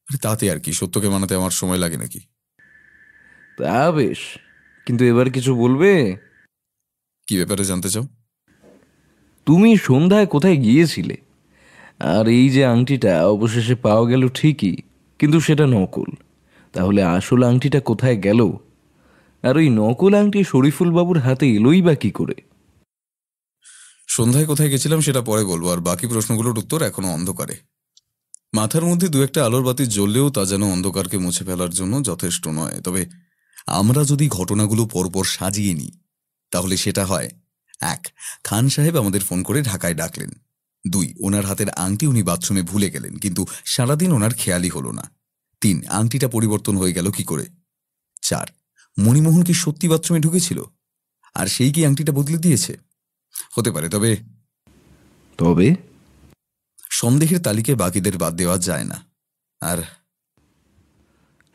S4: আরে তাতে আর কি, সত্যকে মানাতে আমার সময় লাগে নাকি?
S2: তা বেশ, কিন্তু এবার কিছু বলবে?
S4: কি ব্যাপারে জানতে চাও?
S2: তুমি সন্ধ্যায় কোথায় গিয়েছিলে? আর এই যে আংটিটা অবশেষে পাওয়া গেল ঠিকই, কিন্তু সেটা নকল। তাহলে আসল আংটিটা কোথায় গেল? আর ওই নকল আংটি শরীফুল বাবুর হাতে এলোই বা কি করে?
S4: সন্ধ্যায় কোথায় গেছিলাম সেটা পরে বলবো, আর বাকি প্রশ্নগুলোর উত্তর এখনো অন্ধকারে। মাথার মধ্যে দু একটা আলোর বাতি জ্বললেও তা যেন অন্ধকারকে মুছে ফেলার জন্য যথেষ্ট নয়। তবে আমরা যদি ঘটনাগুলো পরপর সাজিয়ে নিই তাহলে সেটা হয়: 1, খান সাহেব আমাদের ফোন করে ঢাকায় ডাকলেন। 2, ওনার হাতের আংটি উনি বাথরুমে ভুলে গেলেন, কিন্তু সারাদিন ওনার খেয়ালই হলো না। 3, আংটিটা পরিবর্তন হয়ে গেল কি করে? 4, মণিমোহন কি সত্যি বাথরুমে ঢুকেছিল আর সেই কি আংটিটা বদলে দিয়েছে? হতে পারে, তবে
S2: তবে
S4: সন্দেহের তালিকায় বাকিদের বাদ দেওয়া যায় না।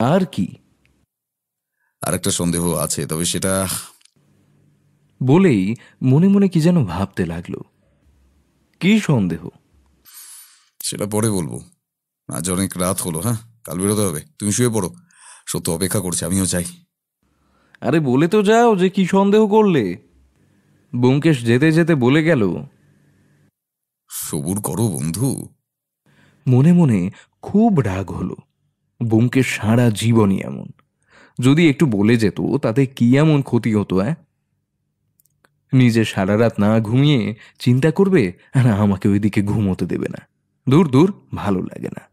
S2: আর কি?
S4: আর একটা সন্দেহ আছে, তবে সেটা
S2: বলেই মনে মনে কি যেন ভাবতে লাগলো। কি সন্দেহ?
S4: সেটা পরে বলবো। আজ অনেক রাত হলো, হ্যাঁ, কাল বেরোতে হবে। তুমি শুয়ে পড়ো, সত্য অপেক্ষা করছে, আমিও চাই।
S2: আরে বলে তো যাও যে কি সন্দেহ করলে। ব্যোমকেশ যেতে যেতে বলে গেল,
S4: সবুর করো বন্ধু।
S2: মনে মনে খুব রাগ হলো। ব্যোমকেশ সারা জীবনই এমন, যদি একটু বলে যেত তাতে কি এমন ক্ষতি হতো? নিজে সারা রাত না ঘুমিয়ে চিন্তা করবে আর আমাকে ওইদিকে ঘুমোতে দেবে না। দূর দূর, ভালো লাগে না।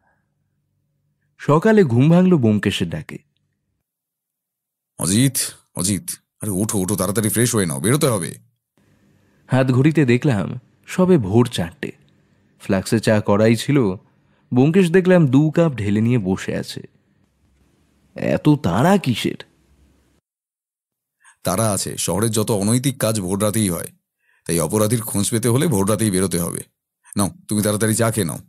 S2: সকালে ঘুম ভাঙলো ব্যোমকেশের ডাকে।
S4: অজিত, অজিত, আরে ওঠো ওঠো, তাড়াতাড়ি ফ্রেশ হয়ে নাও, বেরোতে হবে।
S2: হাত ঘড়িতে দেখলাম সবে ভোর 4টে। ফ্লাক্সে চা করাই ছিল। ব্যোমকেশ দেখলাম 2 কাপ ঢেলে নিয়ে বসে আছে। এত তাড়া কিসের?
S4: তারা আছে, শহরের যত অনৈতিক কাজ ভোর রাতেই হয়, তাই অপরাধীর খোঁজ পেতে হলে ভোর রাতেই বেরোতে হবে। নাও, তুমি তাড়াতাড়ি চা খেয়ে নাও।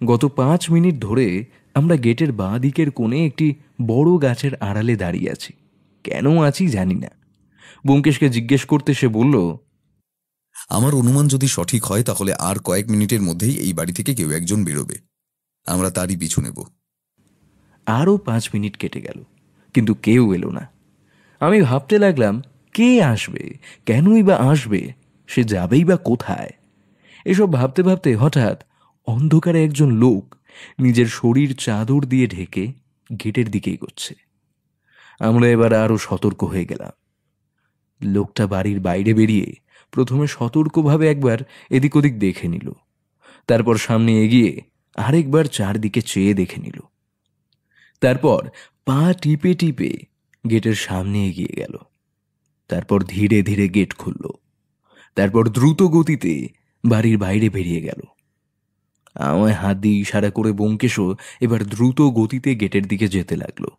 S2: গত 5 মিনিট ধরে আমরা গেটের বাঁ দিকের কোণে একটি বড় গাছের আড়ালে দাঁড়িয়ে আছি। কেন আছি জানি না। ব্যোমকেশকে জিজ্ঞেস করতে সে বলল,
S4: আমার অনুমান যদি সঠিক হয় তাহলে আর কয়েক মিনিটের মধ্যেই এই বাড়ি থেকে কেউ একজন বেরোবে, আমরা তারই পিছু নেব।
S2: আরও 5 মিনিট কেটে গেল, কিন্তু কেউ এলো না। আমি ভাবতে লাগলাম, কে আসবে, কেনই বা আসবে, সে যাবেই বা কোথায়? এসব ভাবতে ভাবতে হঠাৎ অন্ধকারে একজন লোক নিজের শরীর চাদর দিয়ে ঢেকে গেটের দিকে এগোচ্ছে। আমরা এবার আরো সতর্ক হয়ে গেলাম। লোকটা বাড়ির বাইরে বেরিয়ে প্রথমে সতর্কভাবে একবার এদিক ওদিক দেখে নিল, তারপর সামনে এগিয়ে আরেকবার চারদিকে চেয়ে দেখে নিল, তারপর পা টিপে টিপে গেটের সামনে এগিয়ে গেল। তারপর ধীরে ধীরে গেট খুলল, তারপর দ্রুত গতিতে বাড়ির বাইরে বেরিয়ে গেল। আমায় হাত দিয়ে ইশারা করে ব্যোমকেশও এবার দ্রুত গতিতে গেটের দিকে যেতে লাগলো।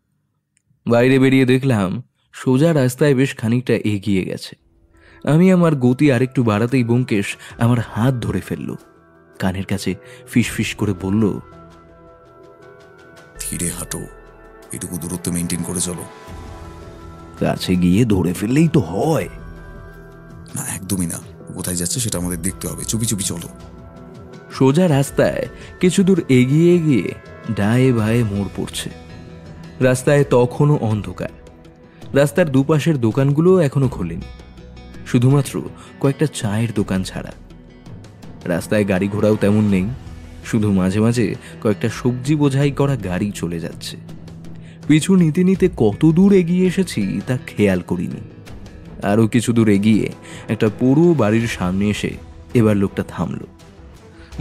S2: বাইরে বেরিয়ে দেখলাম সোজা রাস্তায় বেশ খানিকটা এগিয়ে গেছে। আমি আমার গতি আরেকটু বাড়াতেই ব্যোমকেশ আমার হাত ধরে ফেলল, কানের কাছে ফিসফিস করে বলল,
S4: ধীরে হাঁটো, এটুকু দূরত্ব মেনটেন করে চলো।
S2: কাছে গিয়ে ধরে ফেললেই তো হয়।
S4: না, একদমই না, কোথায় যাচ্ছে সেটা আমাদের দেখতে হবে, চুপি চুপি চলো।
S2: সোজা রাস্তায় কিছু দূর এগিয়ে গিয়ে ডায়ে বায়ে মোড় পড়ছে। রাস্তায় তখনও অন্ধকার। রাস্তার দুপাশের দোকানগুলো এখনো খোলেনি, শুধুমাত্র কয়েকটা চায়ের দোকান ছাড়া। রাস্তায় গাড়ি ঘোড়াও তেমন নেই, শুধু মাঝে মাঝে কয়েকটা সবজি বোঝাই করা গাড়ি চলে যাচ্ছে। পিছু নিতে নিতে কত দূর এগিয়ে এসেছি তা খেয়াল করিনি। আরও কিছু দূর এগিয়ে একটা পুরো বাড়ির সামনে এসে এবার লোকটা থামল।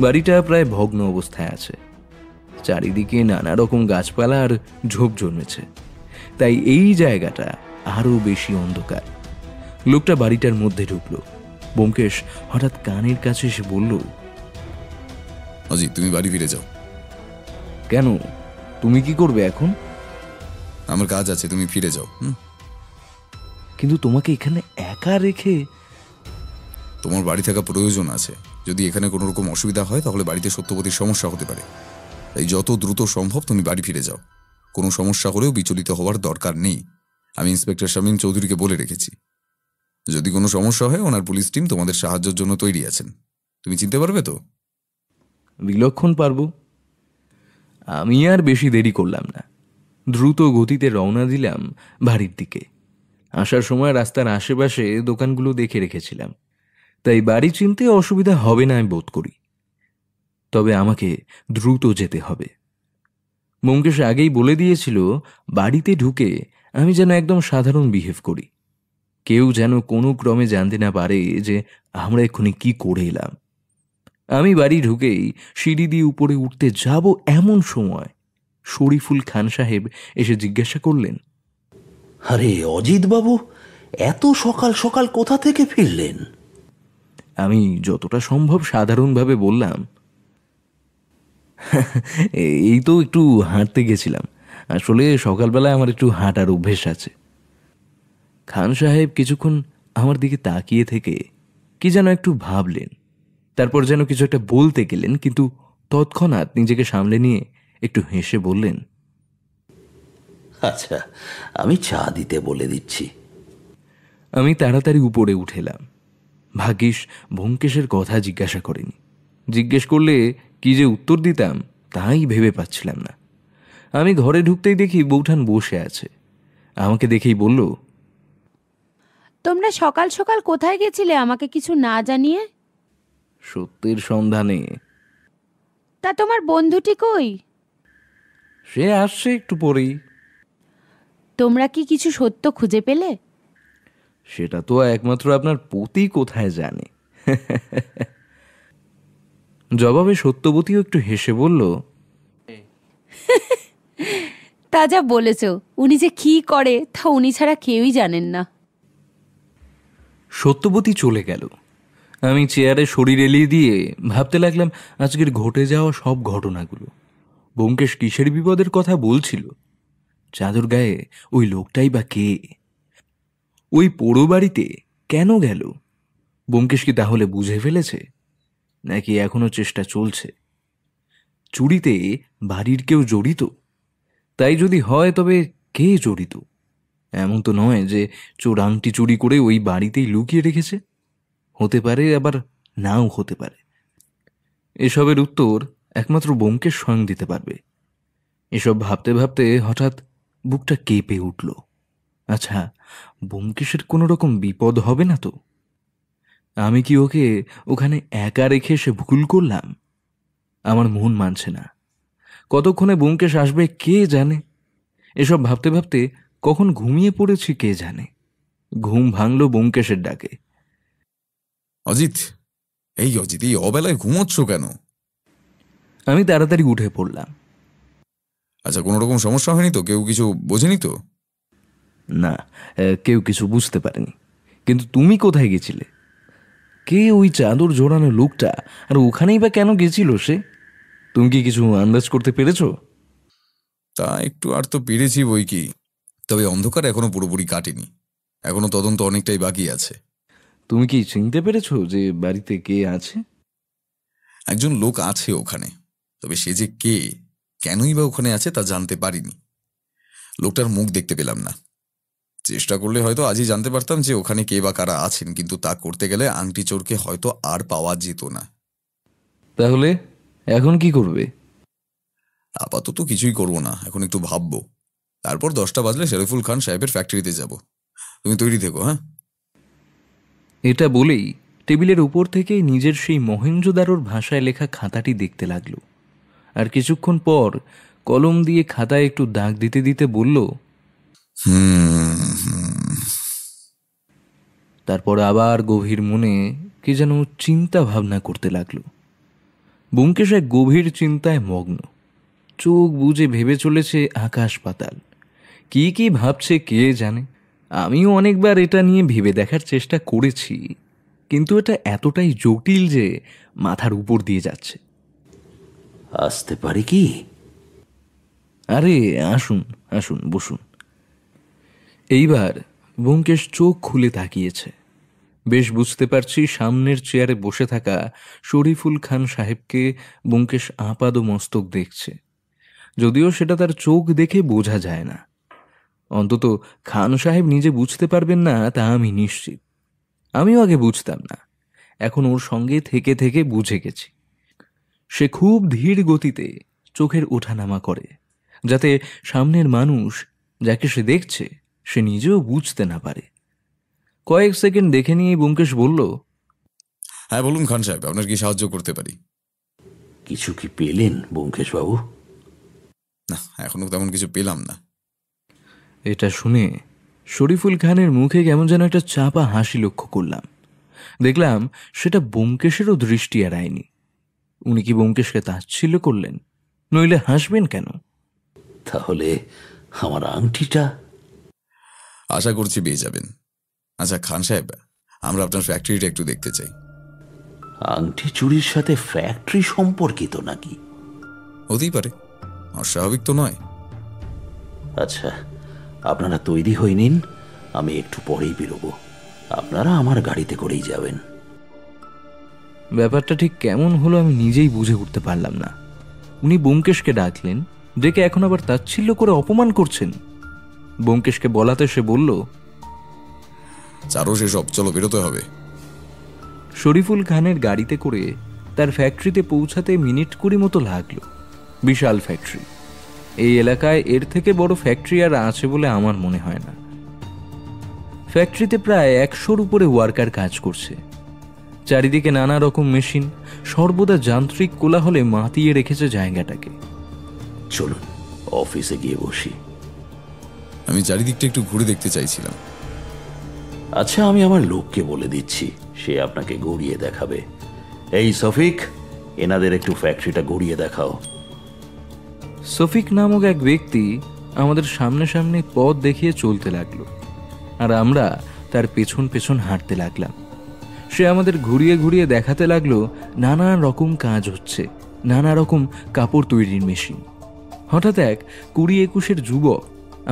S2: বাড়িটা প্রায় ভগ্ন অবস্থায় আছে, চারিদিকে নানা রকম গাছপালা আর ঝোপ জন্মেছে, তাই এই জায়গাটা আরো বেশি অন্ধকার। লোকটা বাড়িটার মধ্যে ঢুকলো। ব্যোমকেশ হঠাৎ কানের কাছে এসে বলল,
S4: অজিত, তুমি বাড়ি ফিরে যাও।
S2: কেন, তুমি কি করবে এখন?
S4: আমার কাজ আছে, তুমি ফিরে যাও।
S2: কিন্তু তোমাকে এখানে একা রেখে?
S4: তোমার বাড়ি থাকা প্রয়োজন আছে। যদি এখানে কোনো রকম অসুবিধা হয় তাহলে বাড়িতে সত্যবতীর সমস্যা হতে পারে। তাই যত দ্রুত সম্ভব তুমি বাড়ি ফিরে যাও। কোনো সমস্যা হলেও বিচলিত হওয়ার দরকার নেই। আমি ইন্সপেক্টর শামীম চৌধুরীকে বলে রেখেছি, যদি কোনো সমস্যা হয় ওনার পুলিশ টিম তোমাদের সাহায্যের জন্য তৈরি আছেন। তুমি চিনতে পারবে তো?
S2: বিলক্ষণ পারবো। আমি আর বেশি দেরি করলাম না, দ্রুত গতিতে রওনা দিলাম বাড়ির দিকে। আসার সময় রাস্তার আশেপাশে দোকানগুলো দেখে রেখেছিলাম, তাই বাড়ি চিনতে অসুবিধা হবে না আমি বোধ করি। তবে আমাকে দ্রুত যেতে হবে। ব্যোমকেশ আগেই বলে দিয়েছিল বাড়িতে ঢুকে আমি যেন একদম সাধারণ বিহেভ করি, কেউ যেন কোনো ক্রমে জানতে না পারে যে আমরা এক্ষুনি কি করে এলাম। আমি বাড়ি ঢুকেই সিঁড়ি দিয়ে উপরে উঠতে যাব এমন সময় শরীফুল খান সাহেব এসে জিজ্ঞাসা করলেন,
S7: আরে অজিত বাবু, এত সকাল সকাল কোথা থেকে ফিরলেন?
S2: আমি যতটা সম্ভব সাধারণভাবে বললাম, এই তো একটু হাঁটতে গেছিলাম, আসলে সকালবেলায় আমার একটু হাঁটার অভ্যেস আছে। খান সাহেব কিছুক্ষণ আমার দিকে তাকিয়ে থেকে কি যেন একটু ভাবলেন, তারপর যেন কিছু একটা বলতে গেলেন, কিন্তু তৎক্ষণাৎ নিজেকে সামলে নিয়ে একটু হেসে বললেন,
S7: আচ্ছা, আমি চা দিতে বলে দিচ্ছি।
S2: আমি তাড়াতাড়ি উপরে উঠেলাম। ভাগ্যিস ব্যোমকেশের কথা জিজ্ঞাসা করেনি, জিজ্ঞেস করলে কি যে উত্তর দিতাম তাই ভেবে পাচ্ছিলাম না। আমি ঘরে ঢুকতেই দেখি বৌঠান বসে আছে। আমাকে দেখেই বলল,
S3: তোমরা সকাল সকাল কোথায় গেছিলে আমাকে কিছু না জানিয়ে?
S2: সত্যের সন্ধানে।
S3: তা তোমার বন্ধুটি কই?
S2: সে আসছে একটু পরেই।
S3: তোমরা কি কিছু সত্য খুঁজে পেলে?
S2: সেটা তো একমাত্র আপনার পতি কোথায় জানে। জবাবে সত্যবতীও একটু হেসে বলল,
S3: তা যা বলেছ, উনি যে কি করে তা উনি ছাড়া কেউই জানেন না।
S2: সত্যবতী চলে গেল। আমি চেয়ারে শরীর এলিয়ে দিয়ে ভাবতে লাগলাম আজকের ঘটে যাওয়া সব ঘটনাগুলো। ব্যোমকেশ কিসের বিপদের কথা বলছিল? চাদর গায়ে ওই লোকটাই বা কে? ওই পোড়ো বাড়িতে কেন গেল? ব্যোমকেশ কি তাহলে বুঝে ফেলেছে, নাকি এখনো চেষ্টা চলছে? চুরিতে বাড়ির কেউ জড়িত? তাই যদি হয় তবে কে জড়িত? এমন তো নয় যে চোর আংটি চুরি করে ওই বাড়িতেই লুকিয়ে রেখেছে। হতে পারে, আবার নাও হতে পারে। এসবের উত্তর একমাত্র ব্যোমকেশ স্বয়ং দিতে পারবে। এসব ভাবতে ভাবতে হঠাৎ বুকটা কেঁপে উঠল। আচ্ছা, ব্যোমকেশের কোনো রকম বিপদ হবে না তো? আমি কি ওকে ওখানে একা রেখে সে ভুল করলাম? আমার মন মানছে না। কতক্ষণে ব্যোমকেশ আসবে কে জানে। এসব ভাবতে ভাবতে কখন ঘুমিয়ে পড়েছি কে জানে। ঘুম ভাঙল ব্যোমকেশের ডাকে।
S4: অজিত, এই অবেলায় ঘুমোচ্ছ কেন?
S2: আমি তাড়াতাড়ি উঠে পড়লাম।
S4: আচ্ছা, কোনো রকম সমস্যা হয়নি তো? কেউ কিছু বোঝেনি তো?
S2: না, কেউ কিছু বুঝতে পারেনি। কিন্তু তুমি কোথায় গেছিলে? কে ওই চাদর জোড়ানো লোকটা, আর ওখানেই বা কেন গেছিল সে? তুমি কি কিছু আন্দাজ করতে পেরেছো?
S4: তা একটু আর তো পেরেছি বই কি, তবে অন্ধকার এখনো পুরোপুরি কাটেনি। এখনো তদন্ত অনেকটাই বাকি আছে।
S2: তুমি কি চিনতে পেরেছো যে বাড়িতে কে আছে?
S4: একজন লোক আছে ওখানে, তবে সে যে কে, কেনই বা ওখানে আছে তা জানতে পারিনি। লোকটার মুখ দেখতে পেলাম না। চেষ্টা করলে হয়তো আজই জানতে পারতাম যে ওখানে কে বা কারা আছেন, কিন্তু তা করতে গেলে আংটি চোরকে হয়তো আর পাওয়া যেত না।
S2: তাহলে এখন কি করবে?
S4: আপাতত কিছুই করব না, এখন একটু ভাববো। তারপর 10টা বাজলে শরীফুল খান সাহেবের ফ্যাক্টরিতে যাব। তুমি তৈরি থেকো। হ্যাঁ।
S2: এটা বলেই টেবিলের উপর থেকে নিজের সেই মহেঞ্জোদারোর ভাষায় লেখা খাতাটি দেখতে লাগলো। আর কিছুক্ষণ পর কলম দিয়ে খাতায় একটু দাগ দিতে দিতে বলল, তারপর আবার গভীর মনে কি যেন চিন্তা ভাবনা করতে লাগলো। ব্যোমকেশ এক গভীর চিন্তায় মগ্ন, চোখ বুজে ভেবে চলেছে আকাশ পাতাল। কি কি ভাবছে কে জানে। আমিও অনেকবার এটা নিয়ে ভেবে দেখার চেষ্টা করেছি, কিন্তু এটা এতটাই জটিল যে মাথার উপর দিয়ে যাচ্ছে।
S7: আসতে পারি কি?
S2: আরে আসুন আসুন, বসুন। এইবার ব্যোমকেশ চোখ খুলে তাকিয়েছে। বেশ বুঝতে পারছি সামনের চেয়ারে বসে থাকা শরীফুল খান সাহেবকে ব্যোমকেশ আপাদ মস্তক দেখছে, যদিও সেটা তার চোখ দেখে বোঝা যায় না। অন্তত খান সাহেব নিজে বুঝতে পারবেন না তা আমি নিশ্চিত। আমিও আগে বুঝতাম না, এখন ওর সঙ্গে থেকে থেকে বুঝে গেছি। সে খুব ধীর গতিতে চোখের ওঠানামা করে, যাতে সামনের মানুষ যাকে সে দেখছে সে নিজেও বুঝতে না পারে। কয়েক সেকেন্ড দেখে নিয়ে ব্যোমকেশ বলল,
S4: হ্যাঁ বলুন খান সাহেব, আপনার কি সাহায্য করতে পারি?
S7: কিছু কি পেলেন ব্যোমকেশ বাবু?
S4: না, এখনো তেমন কিছু পেলাম না।
S2: এটা শুনে শরীফুল খানের মুখে কেমন যেন একটা চাপা হাসি লক্ষ্য করলাম। দেখলাম সেটা ব্যোমকেশেরও দৃষ্টি এড়ায়নি। উনি কি ব্যোমকেশকে তাচ্ছিল্য করলেন? নইলে হাসবেন কেন?
S7: তাহলে আমার আংটিটা?
S4: আশা করছি পেয়ে যাবেন। আচ্ছা খান সাহেব, আমরা আপনার ফ্যাক্টরিটা একটু দেখতে চাই।
S7: আংটি চুরির সাথে ফ্যাক্টরি সম্পর্কিত নাকি?
S4: হতেই পারে, অস্বাভাবিক তো নয়।
S7: আচ্ছা, আপনারা তৈরি হয়ে নিন, আমি একটু পরেই বেরোবো। আপনারা আমার গাড়িতে করেই যাবেন।
S2: ব্যাপারটা ঠিক কেমন হলো আমি নিজেই বুঝে উঠতে পারলাম না। উনি ব্যোমকেশকে ডাকলেন, ডেকে এখন আবার তাচ্ছিল্য করে অপমান করছেন। ব্যোমকেশকে বলাতে সে বলল,
S4: চারো সেসব, চলো বেরোতে হবে।
S2: শরীফুল খানের গাড়িতে করে তার ফ্যাক্টরিতে পৌঁছাতে মিনিট 20 মতো লাগলো। বিশাল ফ্যাক্টরি। এই এলাকায় এর থেকে বড় ফ্যাক্টরি আর আছে বলে আমার মনে হয় না। ফ্যাক্টরিতে প্রায় 100-র উপরে ওয়ার্কার কাজ করছে। চারিদিকে নানা রকম মেশিন, সর্বদা যান্ত্রিক কোলাহলে মাতিয়ে রেখেছে জায়গাটাকে।
S7: চলুন অফিসে গিয়ে বসি।
S4: আমি চারিদিকটা একটু ঘুরে দেখতে চাইছিলাম।
S7: আচ্ছা, আমি আমার লোককে বলে দিচ্ছি, সে আপনাকে ঘুরিয়ে দেখাবে। এই সফিক, এনাদের একটু ফ্যাক্টরিটা ঘুরিয়ে দেখাও।
S2: সফিক নামক এক ব্যক্তি আমাদের সামনে সামনে পথ দেখিয়ে চলতে লাগলো, আর আমরা তার পেছন পেছন হাঁটতে লাগলাম। সে আমাদের ঘুরিয়ে ঘুরিয়ে দেখাতে লাগলো নানা রকম কাজ হচ্ছে, নানা রকম কাপড় তৈরির মেশিন। হঠাৎ এক 20-21-এর যুবক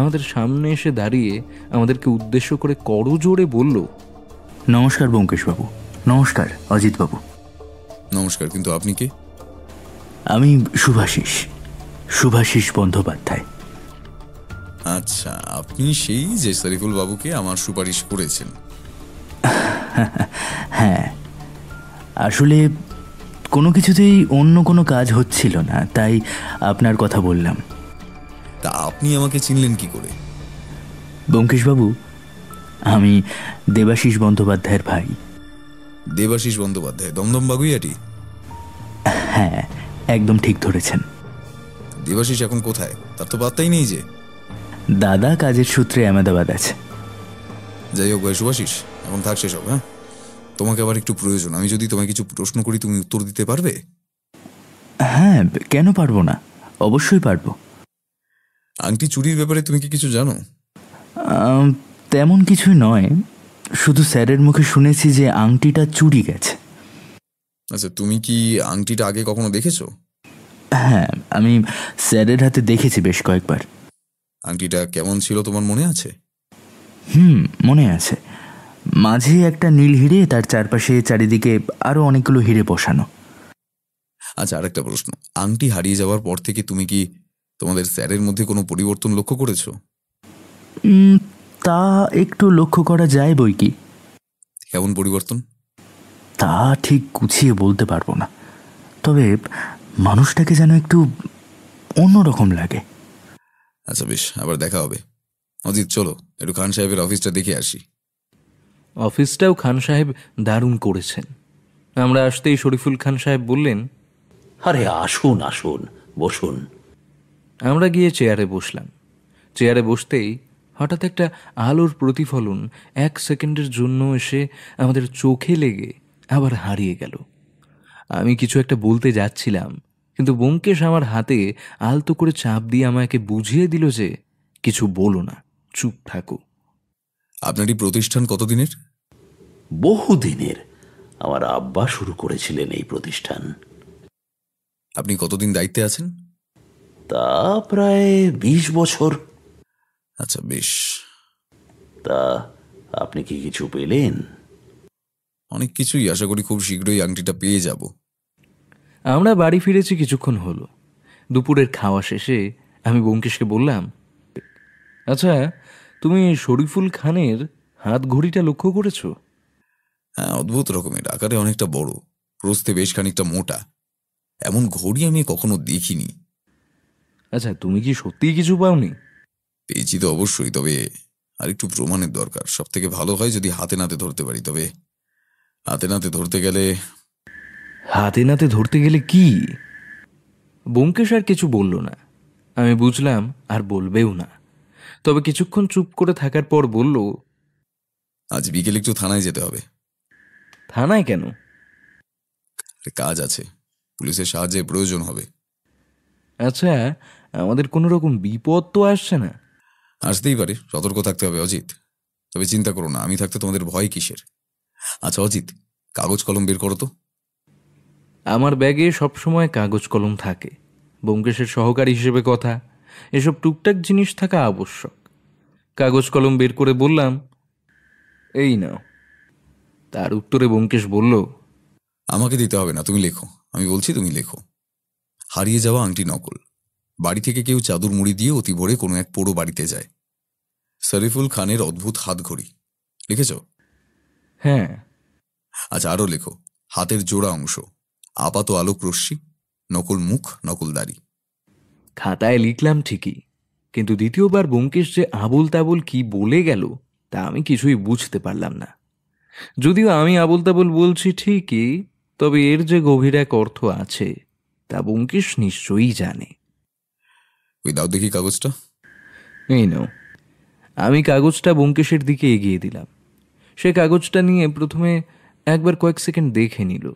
S2: আমাদের সামনে এসে দাঁড়িয়ে আমাদেরকে উদ্দেশ্য করে করজোড়ে বলল,
S10: নমস্কার ব্যোমকেশবাবু। নমস্কার অজিতবাবু।
S4: নমস্কার, কিন্তু আপনি কে?
S10: আমি শুভাশিস বন্দ্যোপাধ্যায়।
S4: আচ্ছা, আপনি সেই যে শরীফুল বাবুকে আমার সুপারিশ করেছেন?
S10: হ্যাঁ, আসলে কোনো কিছুতেই অন্য কোনো কাজ হচ্ছিল না, তাই আপনার কথা বললাম।
S4: তা আপনি আমাকে চিনলেন কি করে?
S10: ব্যোমকেশবাবু, আমি দেবাশিস বন্দ্যোপাধ্যায়ের ভাই।
S4: দেবাশিস বন্দ্যোপাধ্যায়, দমদম বাগুইয়াটি?
S10: হ্যাঁ, একদম ঠিক ধরেছেন।
S4: দেবাশিস এখন কোথায়? তার তো পাত্তাই নেই যে।
S10: দাদা কাজের সূত্রে আহমেদাবাদ আছে।
S4: যাই হোক ভাই শুভাশিস, এখন থাক সেসব। হ্যাঁ, তোমাকে আবার একটু প্রয়োজন। আমি যদি তোমায় কিছু প্রশ্ন করি, তুমি উত্তর দিতে পারবে?
S10: হ্যাঁ, কেন পারবো না, অবশ্যই পারবো।
S4: আংটি চুরির ব্যাপারে তুমি কি কিছু জানো?
S10: তেমন কিছুই নয়, শুধু স্যারের মুখে শুনেছি যে আংটিটা চুরি গেছে।
S4: আচ্ছা, তুমি কি আংটিটা আগে কখনো দেখেছো?
S10: হ্যাঁ, আমি স্যারের হাতে দেখেছি বেশ কয়েকবার।
S4: আংটিটা কেমন ছিল তোমার মনে আছে?
S10: মনে আছে। মাঝে একটা নীল হিরে, তার চারপাশে চারিদিকে আরো অনেকগুলো হিরে বসানো।
S4: আচ্ছা, আরেকটা প্রশ্ন, আংটি হারিয়ে যাওয়ার পর থেকে তুমি কি তোমাদের স্যারের মধ্যে কোনো পরিবর্তন লক্ষ্য করেছো?
S10: তা একটু লক্ষ্য করা যায় বই কি।
S4: কেমন পরিবর্তন?
S10: তা ঠিক গুছিয়ে বলতে পারবো না, তবে মানুষটাকে যেন একটু অন্যরকম লাগে।
S4: আচ্ছা বেশ, আবার দেখা হবে। অজিত, চলো একটু খান সাহেবের অফিসটা দেখে আসি।
S2: অফিসটাও খান সাহেব দারুণ করেছেন। আমরা আসতেই শরীফুল খান সাহেব বললেন,
S7: আরে আসুন আসুন, বসুন।
S2: আমরা গিয়ে চেয়ারে বসলাম। চেয়ারে বসতেই হঠাৎ একটা আলোর প্রতিফলন 1 সেকেন্ডের জন্য এসে আমাদের চোখে লেগে আবার হারিয়ে গেল। আমি কিছু একটা বলতে যাচ্ছিলাম, কিন্তু ব্যোমকেশ আমার হাতে আলতো করে চাপ দিয়ে আমাকে বুঝিয়ে দিল যে কিছু বলো না, চুপ থাকো।
S4: আপনার এই প্রতিষ্ঠান কতদিনের?
S7: বহুদিনের। আমার আব্বা শুরু করেছিলেন এই প্রতিষ্ঠান।
S4: আপনি কতদিন দায়িত্বে আছেন?
S7: তা প্রায় 20 বছর।
S4: আচ্ছা, বেশ।
S7: তা আপনি কি কিছু পেলেন?
S4: অনেক কিছুই, আশা করি খুব শীঘ্রই আংটিটা পেয়ে যাব।
S2: আমরা বাড়ি ফিরেছি কিছুক্ষণ হলো। দুপুরের খাওয়া শেষে আমি ব্যোমকেশকে বললাম, আচ্ছা, তুমি শরীফুল খানের হাত ঘড়িটা লক্ষ্য করেছো?
S4: হ্যাঁ, অদ্ভুত রকমের, আকারে অনেকটা বড়, প্রস্থে বেশ খানিকটা মোটা। এমন ঘড়ি আমি কখনো দেখিনি।
S2: আচ্ছা, তুমি কি সত্যিই কিছু পাওনি?
S4: পেয়েছি তো অবশ্যই, তবে আর একটু প্রমাণের দরকার। সব থেকে ভালো হয় যদি হাতে নাতে ধরতে পারি, তবে হাতে নাতে ধরতে গেলে
S2: হাতে নাতে ধরতে গেলে কি? ব্যোমকেশ আর কিছু বলল না। আমি বুঝলাম আর বলবেও না। তবে কিছুক্ষণ চুপ করে থাকার পর বলল,
S4: আজ বিকেলে একটু থানায় যেতে হবে।
S2: থানায় কেন?
S4: কাজ আছে, পুলিশের সাহায্যের প্রয়োজন হবে।
S2: আচ্ছা, আমাদের কোনো রকম বিপদ তো আসছে না?
S4: আসতেই পারে, সতর্ক থাকতে হবে অজিত। তবে চিন্তা করো না, আমি থাকতে তোমাদের ভয় কিসের? আচ্ছা অজিত, কাগজ কলম বের করো তো।
S2: আমার ব্যাগে সবসময় কাগজ কলম থাকে। ব্যোমকেশের সহকারী হিসেবে কথা, এসব টুকটাক জিনিস থাকা আবশ্যক। কাগজ কলম বের করে বললাম, এই নাও। তার উত্তরে ব্যোমকেশ বলল,
S4: আমাকে দিতে হবে না, তুমি লেখো। আমি বলছি তুমি লেখো। হারিয়ে যাওয়া আংটি নকল। বাড়ি থেকে কেউ চাদর মুড়ি দিয়ে অতি ভোরে কোনো এক পোড়ো বাড়িতে যায়। শরীফুল খানের অদ্ভুত হাত ঘড়ি। লিখেছ?
S2: হ্যাঁ।
S4: আচ্ছা, আরও লেখো। হাতের জোড়া অংশ, আপাত আলোক রশ্মি, নকল মুখ, নকল দাড়ি।
S2: খাতায় লিখলাম ঠিকই, কিন্তু দ্বিতীয়বার ব্যোমকেশ যে আবুল তাবুল কি বলে গেল তা আমি কিছুই বুঝতে পারলাম না। যদিও আমি আবুল তাবুল বলছি ঠিকই, তবে এর যে গভীর এক অর্থ আছে তা ব্যোমকেশ নিশ্চয়ই জানে।
S4: ওই দাও দেখি কাগজটা।
S2: এই নাও। আমি কাগজটা ব্যোমকেশের দিকে এগিয়ে দিলাম। সে কাগজটা নিয়ে প্রথমে একবার কয়েক সেকেন্ড দেখে নিল,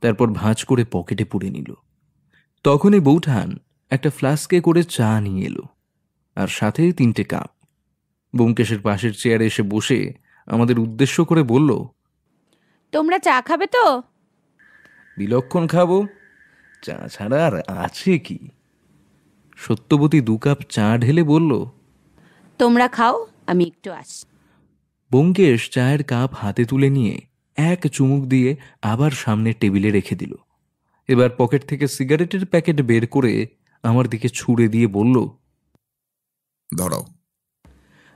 S2: তারপর ভাঁজ করে পকেটে পুরে নিল। তখনই বৌঠান একটা ফ্লাস্কে করে চা নিয়ে এলো, আর সাথে 3টে কাপ। ব্যোমকেশের পাশের চেয়ারে এসে বসে আমাদের উদ্দেশ্য করে বলল,
S3: তোমরা চা খাবে তো?
S2: বিলক্ষণ খাবো, চা ছাড়া আর আছে কি? সত্যবতী 2 কাপ চা ঢেলে বলল,
S3: তোমরা খাও, আমি একটু আসি।
S2: ব্যোমকেশ চায়ের কাপ হাতে তুলে নিয়ে এক চুমুক দিয়ে আবার সামনে টেবিলে রেখে দিল। এবার পকেট থেকে সিগারেটের প্যাকেট বের করে আমার দিকে ছুঁড়ে দিয়ে বলল,
S4: ধরাও।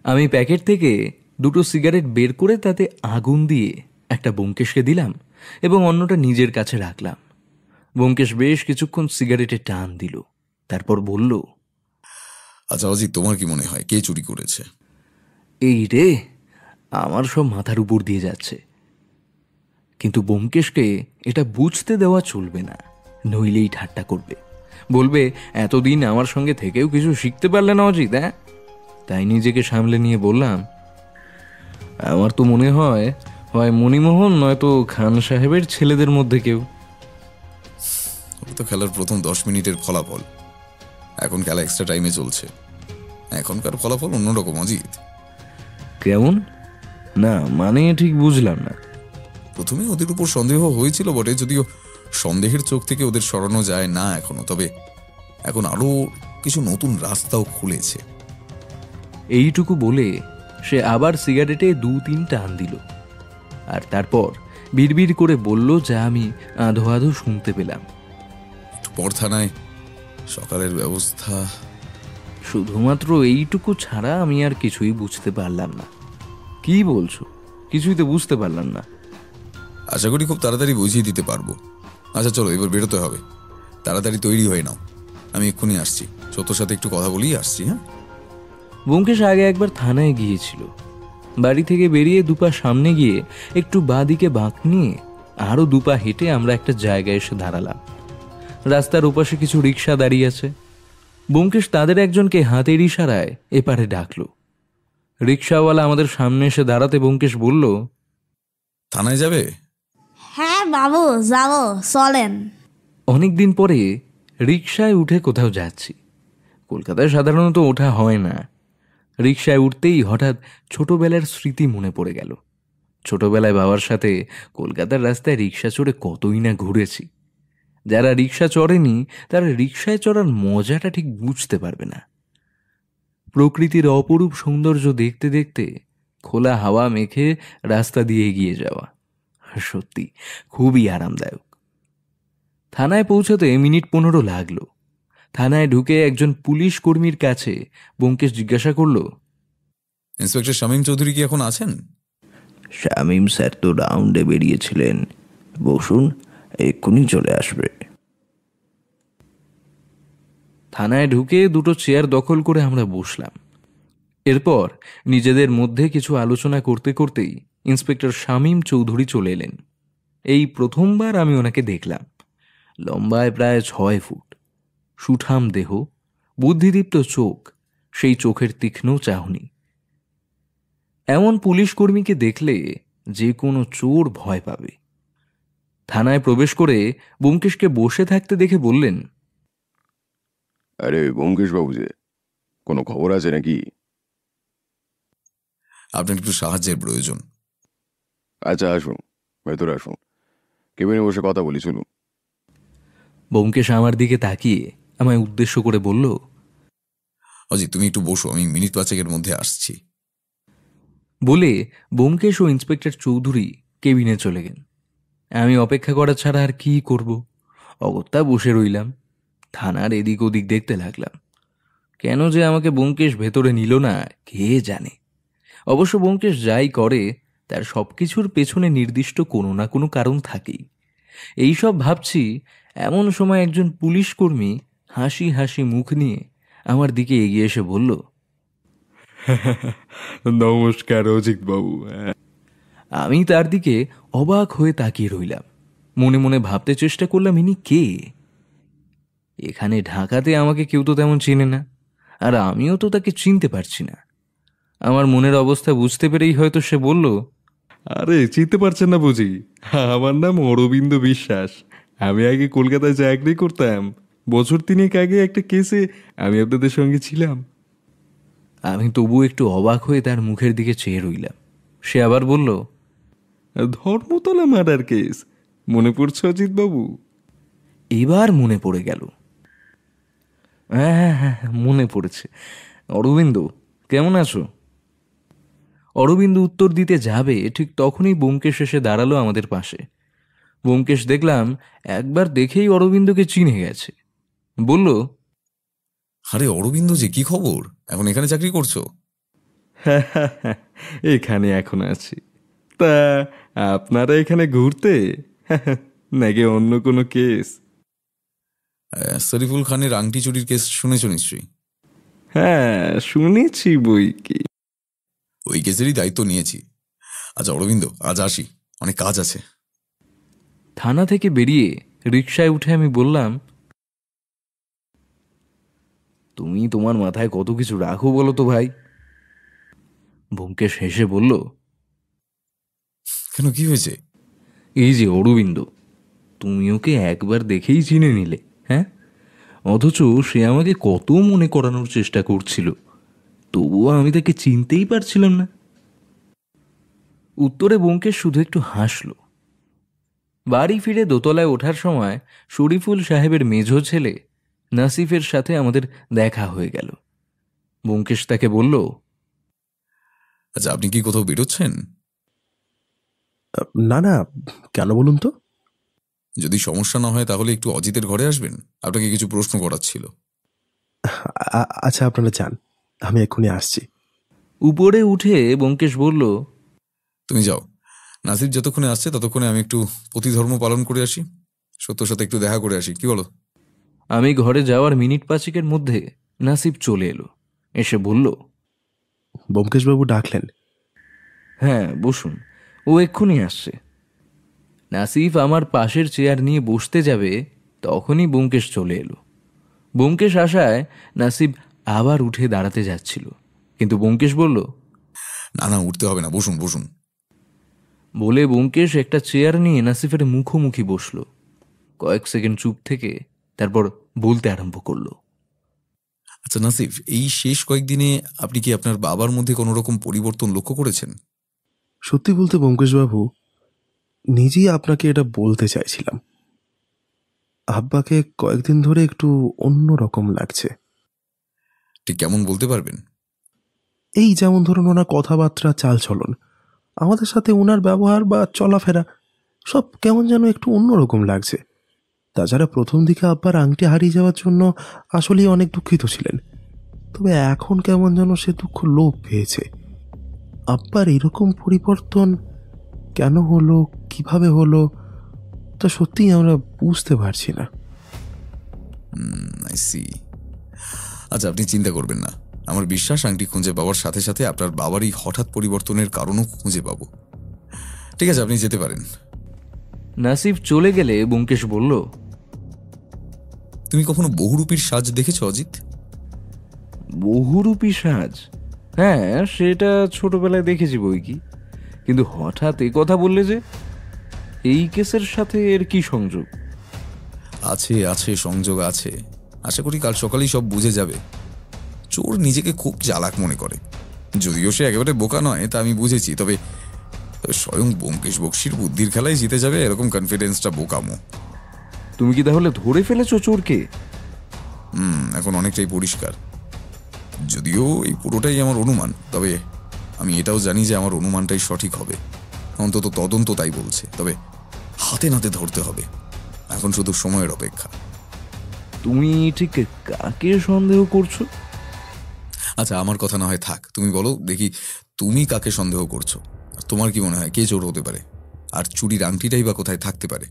S2: আমি প্যাকেট থেকে 2টো সিগারেট বের করে তাতে আগুন দিয়ে একটা ব্যোমকেশকে দিলাম এবং অন্যটা নিজের কাছে রাখলাম। ব্যোমকেশ বেশ কিছুক্ষণ সিগারেটে টান দিল, তারপর বলল,
S4: আচ্ছা অজিত, তোমার কি মনে হয় কে চুরি করেছে?
S2: এই রে, আমার সব মাথার উপর দিয়ে যাচ্ছে। কিন্তু ব্যোমকেশকে এটা বুঝতে দেওয়া চলবে না, নইলেই ঠাট্টা করবে, বলবে এতদিন আমার সঙ্গে থেকেও কিছু শিখতে পারলে না অজিত। তাই নিজেকে সামলে নিয়ে বললাম, আমার তো মনে হয় হয় মণিমোহন নয়তো খান সাহেবের ছেলেদের মধ্যে কেউ।
S4: তো খেলার প্রথম 10 মিনিটের ফলাফল। এখন খেলা এক্সট্রা টাইমে চলছে। এখনকার ফলাফল অন্যরকম অজিত।
S2: কেমন? না মানে ঠিক বুঝলাম না।
S4: প্রথমে ওদের উপর সন্দেহ হয়েছিল বটে, যদিও সন্দেহের চোখ থেকে ওদের সরানো যায় না এখনো। তবে এখন আরো কিছু নতুন রাস্তাও খুলেছে।
S2: এইটুকু বলে সে আবার সিগারেটে 2-3 টান দিল, আর তারপর বিড়বিড় করে বলল যা আমি আধো আধো শুনতে পেলাম,
S4: পর থানায় সকালের ব্যবস্থা।
S2: শুধুমাত্র এইটুকু ছাড়া আমি আর কিছুই বুঝতে পারলাম না। কি বলছো? কিছুই তো বুঝতে পারলাম না।
S4: আশা করি খুব তাড়াতাড়ি বুঝিয়ে দিতে পারবো। আচ্ছা চলো, এবার বেরোতে হবে। তাড়াতাড়ি তৈরি হয়ে নাও, আমি এক্ষুনি আসছি। সত্যর সাথে একটু কথা বলেই আসছি। হ্যাঁ।
S2: ব্যোমকেশ আগে একবার থানায় গিয়েছিল। বাড়ি থেকে বেরিয়ে 2 পা সামনে গিয়ে একটু বাঁ দিকে বাঁক নিয়ে আরও 2 পা হেঁটে আমরা একটা জায়গায় এসে দাঁড়ালাম। রাস্তার ওপাশে কিছু রিক্সা দাঁড়িয়ে আছে। ব্যোমকেশ তাদের একজনকে হাতের ইশারায় এপারে ডাকলো। রিক্সাওয়ালা আমাদের সামনে এসে দাঁড়াতে ব্যোমকেশ বলল,
S4: থানায় যাবে?
S5: হ্যাঁ বাবু, যাবো, চলেন।
S2: অনেকদিন পরে রিক্সায় উঠে কোথাও যাচ্ছি। কলকাতায় সাধারণত ওঠা হয় না। রিক্সায় উঠতেই হঠাৎ ছোটবেলার স্মৃতি মনে পড়ে গেল। ছোটবেলায় বাবার সাথে কলকাতার রাস্তায় রিক্সা চড়ে কতই না ঘুরেছি। যারা রিক্সা চড়েনি তারা রিক্সায় চড়ার মজাটা ঠিক বুঝতে পারবে না। প্রকৃতির অপরূপ সৌন্দর্য দেখতে দেখতে খোলা হাওয়া মেখে রাস্তা দিয়ে এগিয়ে যাওয়া সত্যি খুবই আরামদায়ক। থানায় পৌঁছতে মিনিট 15 লাগলো। থানায় ঢুকে একজন পুলিশ কর্মীর কাছে ব্যোমকেশ জিজ্ঞাসা করল,
S4: ইন্সপেক্টর শামীম চৌধুরী কি এখন আছেন?
S6: শামীম স্যার তো রাউন্ডে বেরিয়েছিলেন, বসুন, এক্ষুনি চলে আসবে।
S2: থানায় ঢুকে দুটো চেয়ার দখল করে আমরা বসলাম। এরপর নিজেদের মধ্যে কিছু আলোচনা করতে করতেই ইন্সপেক্টর শামীম চৌধুরী চলে এলেন। এই প্রথমবার আমি ওনাকে দেখলাম। লম্বায় প্রায় 6 ফুট, সুঠাম দেহ, বুদ্ধিদীপ্ত চোখ, সেই চোখের তীক্ষ্ণ চাহনি। এমন পুলিশ কর্মীকে দেখলে যে কোনো চোর ভয় পাবে। থানায় প্রবেশ করে ব্যোমকেশকে বসে থাকতে দেখে বললেন,
S11: আরে ব্যোমকেশ বাবু, যে কোনো খবর আছে নাকি?
S4: আপনার একটু সাহায্যের প্রয়োজন।
S11: আচ্ছা, আসুন, ভেতরে আসুন, কেবিনে বসে কথা বলি, চলুন।
S2: ব্যোমকেশ আমার দিকে তাকিয়ে আমায় উদ্দেশ্য করে বলল,
S4: অজিত, তুমি একটু বসো, আমি মিনিট 5 মধ্যে আসছি।
S2: বলে ব্যোমকেশ ও ইন্সপেক্টর চৌধুরী কেবিনে চলে গেলেন। আমি অপেক্ষা করা ছাড়া আর কি করব? অগত্যা বসে রইলাম। থানার এদিক ওদিক দেখতে লাগলাম। কেন যে আমাকে ব্যোমকেশ ভেতরে নিল না কে জানে। অবশ্য ব্যোমকেশ যাই করে তার সবকিছুর পেছনে নির্দিষ্ট কোনো না কোনো কারণ থাকেই। এইসব ভাবছি এমন সময় একজন পুলিশ কর্মী হাসি হাসি মুখ নিয়ে আমার দিকে এগিয়ে এসে বলল,
S12: নমস্কার অজিত বাবু।
S2: আমি তার দিকে অবাক হয়ে তাকিয়ে রইলাম। মনে মনে ভাবতে চেষ্টা করলাম, ইনি কে? এখানে ঢাকাতে আমাকে কেউ তো তেমন চেনে না, আর আমিও তো তাকে চিনতে পারছি না। আমার মনের অবস্থা বুঝতে পেরেই হয়তো সে বলল,
S12: আরে চিনতে পারছেন না বুঝি? আমার নাম অরবিন্দ বিশ্বাস। আমি আগে কলকাতায় চাকরি করতাম। বছর 3 আগে একটা কেসে আমি আপনাদের সঙ্গে ছিলাম।
S2: আমি তবু একটু অবাক হয়ে তার মুখের দিকে চেয়ে রইলাম। সে আবার বলল,
S12: ধর্মতলা মার্ডার কেস মনে পড়ছে অজিত বাবু?
S2: এবার মনে পড়ে গেল। হ্যাঁ হ্যাঁ হ্যাঁ, মনে পড়েছে। অরবিন্দ, কেমন আছো? অরবিন্দ উত্তর দিতে যাবে ঠিক তখনই ব্যোমকেশ এসে দাঁড়ালো আমাদের পাশে। ব্যোমকেশ দেখলাম একবার দেখেই অরবিন্দকে চিনে গেছে। বলল,
S4: আরে অরবিন্দ, যে কি খবর? এখন এখানে চাকরি করছো?
S12: এখানে এখন আছি। তা আপনারা এখানে ঘুরতে নাকি অন্য কোনো কেস?
S4: শরীফুল খানের আংটি চুরির কেস শুনেছ নিশ্চয়ই?
S12: হ্যাঁ, শুনেছি বই কি।
S4: ওই কেসেরই দায়িত্ব নিয়েছি। আচ্ছা অরবিন্দ, আজ আসি, অনেক কাজ আছে।
S2: থানা থেকে বেরিয়ে রিকশায় উঠে আমি বললাম, তুমি তোমার মাথায় কত কিছু রাখো বলো তো ভাই। ব্যোমকেশ হেসে বলল,
S4: কেন, কি হয়েছে?
S2: এই যে অরবিন্দ, তুমি ওকে একবার দেখেই চিনে নিলে, হ্যাঁ? অথচ সে আমাকে কত মনে করানোর চেষ্টা করছিল, তবুও আমি তাকে চিনতেই পারছিলাম না। উত্তরে ব্যোমকেশ শুধু একটু হাসল। বাড়ি ফিরে দোতলায় ওঠার সময় শরীফুল সাহেবের মেঝো ছেলে নাসিফের সাথে আমাদের দেখা হয়ে গেল। ব্যোমকেশ তাকে বলল,
S4: আচ্ছা, আপনি কি কোথাও বেরোচ্ছেন?
S8: না না, কেন বলুন তো?
S4: যদি সমস্যা না হয় তাহলে একটু অজিতের ঘরে আসবেন, আপনাকে কিছু প্রশ্ন করার ছিল।
S8: আচ্ছা, আপনারা যান, আমি এক্ষুনি আসছি।
S2: উপরে উঠে ব্যোমকেশ বলল,
S4: তুমি যাও, নাসিফ যতক্ষণে আসছে ততক্ষণে আমি একটু প্রতিধর্ম পালন করে আসি, সত্যর সাথে একটু দেখা করে আসি, কি বলো?
S2: আমি ঘরে যাওয়ার মিনিট 5 মধ্যে নাসিফ চলে এলো। এসে বলল,
S8: ব্যোমকেশবাবু ডাকলেন?
S2: হ্যাঁ, বসুন, ও এক্ষুনি আসছে। নাসিফ আমার পাশের চেয়ার নিয়ে বসতে যাবে, তখনই ব্যোমকেশ চলে এলো। ব্যোমকেশ আসায় নাসিফ আবার উঠে দাঁড়াতে যাচ্ছিল, কিন্তু ব্যোমকেশ বলল,
S4: না না, উঠতে হবে না, বসুন বসুন।
S2: বলে ব্যোমকেশ একটা চেয়ার নিয়ে নাসিফের মুখোমুখি বসলো। কয়েক সেকেন্ড চুপ থেকে তারপর বলতে আরম্ভ করলো।
S4: আচ্ছা নাসিফ, এই শেষ কয়েকদিনে আপনি কি আপনার বাবার মধ্যে কোনো রকম পরিবর্তন লক্ষ্য করেছেন?
S8: সত্যি বলতে ব্যোমকেশবাবু, নিজেই আপনাকে এটা বলতে চাইছিলাম। আব্বাকে কয়েকদিন ধরে একটু অন্য রকম লাগছে।
S4: ঠিক কেমন বলতে পারবেন?
S8: এই যেমন ধরুন ওনার কথাবার্তা, চালচলন, আমাদের সাথে ওনার ব্যবহার বা চলাফেরা, সব কেমন যেন একটু অন্যরকম লাগছে। তাছাড়া প্রথম দিকে আব্বার আংটি হারিয়ে যাওয়ার জন্য আসলেই অনেক দুঃখিত ছিলেন, তবে এখন কেমন যেন সে দুঃখ লোপ পেয়েছে। আব্বার এরকম পরিবর্তন কেন হলো, কিভাবে হলো, তা সত্যিই আমরা বুঝতে পারছি না।
S4: I see. আচ্ছা, আপনি চিন্তা করবেন না, আমার বিশ্বাস আংটি খুঁজে পাওয়ার সাথে সাথে আপনার বাবার এই হঠাৎ পরিবর্তনের কারণও খুঁজে পাবো। ঠিক আছে, আপনি যেতে পারেন।
S2: নাসিফ চলে গেলে ব্যোমকেশ বলল,
S4: তুমি কখনো বহুরূপীর সাজ দেখেছো অজিত?
S2: বহুরূপী সাজ? হ্যাঁ, সেটা ছোটবেলায় দেখেছি বই কি, কিন্তু হঠাৎ এই কথা বললে যে, এই কেসের সাথে এর কি সংযোগ?
S4: আছে আছে, সংযোগ আছে। আশা করি কাল সকালেই সব বুঝে যাবে। চোর নিজেকে খুব চালাক মনে করে, যদিও সে একেবারে বোকা নয় তা আমি বুঝেছি, তবে স্বয়ং ব্যোমকেশ বক্সির বুদ্ধির খেলায় জিতে যাবে এরকম কনফিডেন্সটা বোকামো।
S2: তুমি কি তাহলে ধরে ফেলেছো চোরকে?
S4: এখন অনেকটাই পরিষ্কার, যদিও এই পুরোটাই আমার অনুমান, তবে আমি এটাও জানি যে আমার অনুমানটাই সঠিক হবে। অন্তত তদন্ত তাই বলছে, তবে হাতে নাতে ধরতে হবে। এখন শুধু সময়ের অপেক্ষা।
S2: তুমি ঠিক কাকে সন্দেহ করছো?
S4: আচ্ছা, আমার কথা না হয় থাক, তুমি বলো দেখি, তুমি কাকে সন্দেহ করছো? তোমার কি মনে হয় কে চোর হতে পারে? আর চুরির আংটিটাই বা কোথায় থাকতে পারে?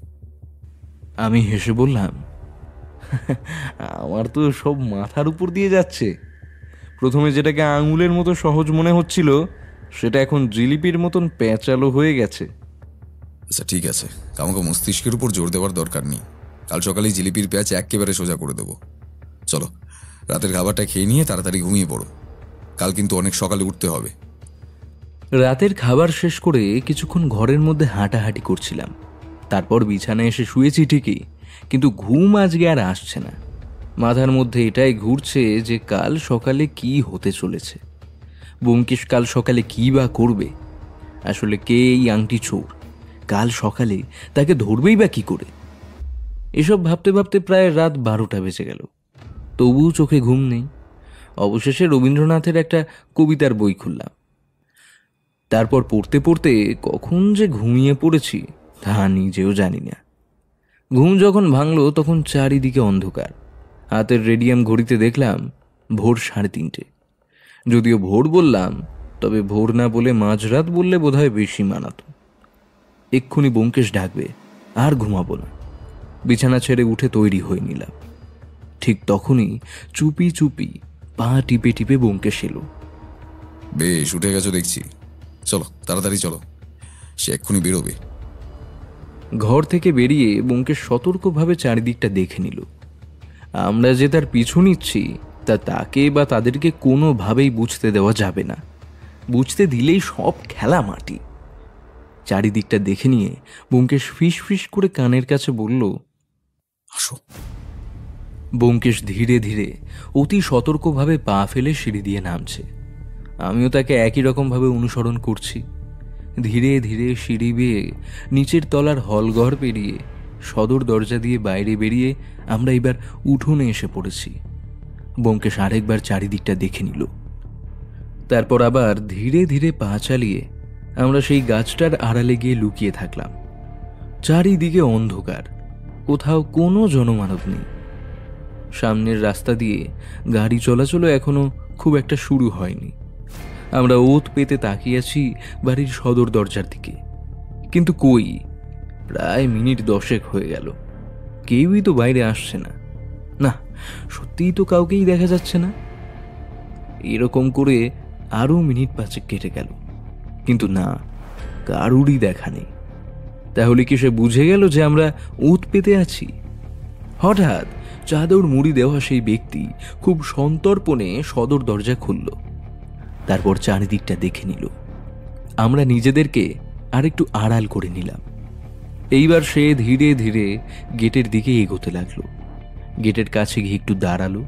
S2: আমি হেসে বললাম, আমার তো সব মাথার উপর দিয়ে যাচ্ছে। প্রথমে যেটাকে আঙুলের মতো সহজ মনে হচ্ছিল, সেটা এখন জিলিপির মতন প্যাঁচালো হয়ে গেছে।
S4: আচ্ছা ঠিক আছে, কাউকে মস্তিষ্কের উপর জোর দেওয়ার দরকার নেই। কাল সকালেই জিলিপির প্যাঁচ একেবারে সোজা করে দেবো। চলো, রাতের খাবারটা খেয়ে নিয়ে তাড়াতাড়ি ঘুমিয়ে পড়ো, কাল কিন্তু অনেক সকালে উঠতে হবে।
S2: রাতের খাবার শেষ করে কিছুক্ষণ ঘরের মধ্যে হাঁটাহাঁটি করছিলাম, তারপর বিছানায় এসে শুয়েছি ঠিকই, কিন্তু ঘুম আজকে আর আসছে না। মাথার মধ্যে এটাই ঘুরছে যে কাল সকালে কি হতে চলেছে, ব্যোমকেশ কাল সকালে কি বা করবে, আসলে কে এই আংটি চোর, কাল সকালে তাকে ধরবেই বা কি করে। এসব ভাবতে ভাবতে প্রায় রাত 12টা বেজে গেল, তবুও চোখে ঘুম নেই। অবশেষে রবীন্দ্রনাথের একটা কবিতার বই খুললাম, তারপর পড়তে পড়তে কখন যে ঘুমিয়ে পড়েছি তা নিজেও জানি না। ঘুম যখন ভাঙল তখন চারিদিকে অন্ধকার। হাতের রেডিয়াম ঘড়িতে দেখলাম ভোর 3:30। যদিও ভোর বললাম, তবে ভোর না বলে মাঝরাত বললে বোধহয় বেশি মানাতো। এক্ষুনি ব্যোমকেশ ডাকবে, আর ঘুমাবো না। বিছানা ছেড়ে উঠে তৈরি হয়ে নিলাম। ঠিক তখনই চুপি চুপি পা টিপে টিপে ব্যোমকেশ এলো।
S4: বেশ, উঠে গেছো দেখছি, চলো তাড়াতাড়ি চলো, সে এক্ষুনি বেরোবে।
S2: ঘর থেকে বেরিয়ে ব্যোমকেশ সতর্কভাবে চারিদিকটা দেখে নিল। আমরা যে তার পিছু নিচ্ছি তা তাকে বা তাদেরকে কোনোভাবেই বুঝতে দেওয়া যাবে না, বুঝতে দিলেই সব খেলা মাটি। চারিদিকটা দেখে নিয়ে ব্যোমকেশ ফিস ফিস করে কানের কাছে বলল,
S4: আসো।
S2: ব্যোমকেশ ধীরে ধীরে অতি সতর্কভাবে পা ফেলে সিঁড়ি দিয়ে নামছে। আমিও তাকে একই রকমভাবে অনুসরণ করছি। ধীরে ধীরে সিঁড়ি বেয়ে নিচের তলার হলঘর পেরিয়ে সদর দরজা দিয়ে বাইরে বেরিয়ে আমরা এবার উঠোনে এসে পড়েছি। ব্যোমকেশ আরেকবার চারিদিকটা দেখে নিল, তারপর আবার ধীরে ধীরে পা চালিয়ে আমরা সেই গাছটার আড়ালে গিয়ে লুকিয়ে থাকলাম। চারিদিকে অন্ধকার, কোথাও কোনো জনমানব নেই। সামনের রাস্তা দিয়ে গাড়ি চলাচলও এখনো খুব একটা শুরু হয়নি। আমরা ওত পেতে তাকিয়ে আছি বাড়ির সদর দরজার দিকে, কিন্তু কই, প্রায় মিনিট 10 হয়ে গেল, কেউই তো বাইরে আসছে না। না, সত্যিই তো কাউকেই দেখা যাচ্ছে না। এরকম করে আরো মিনিট 5 কেটে গেল, কিন্তু না, কারুরই দেখা নেই। তাহলে কি সে বুঝে গেল যে আমরা ওত পেতে আছি? হঠাৎ চাদর মুড়ি দেওয়া সেই ব্যক্তি খুব সন্তর্পণে সদর দরজা খুলল, তারপর চারিদিকটা দেখে নিল। আমরা নিজেদেরকে আরেকটু আড়াল করে নিলাম। এইবার সে ধীরে ধীরে গেটের দিকে এগোতে লাগলো। গেটের কাছে গিয়ে একটু দাঁড়ালো,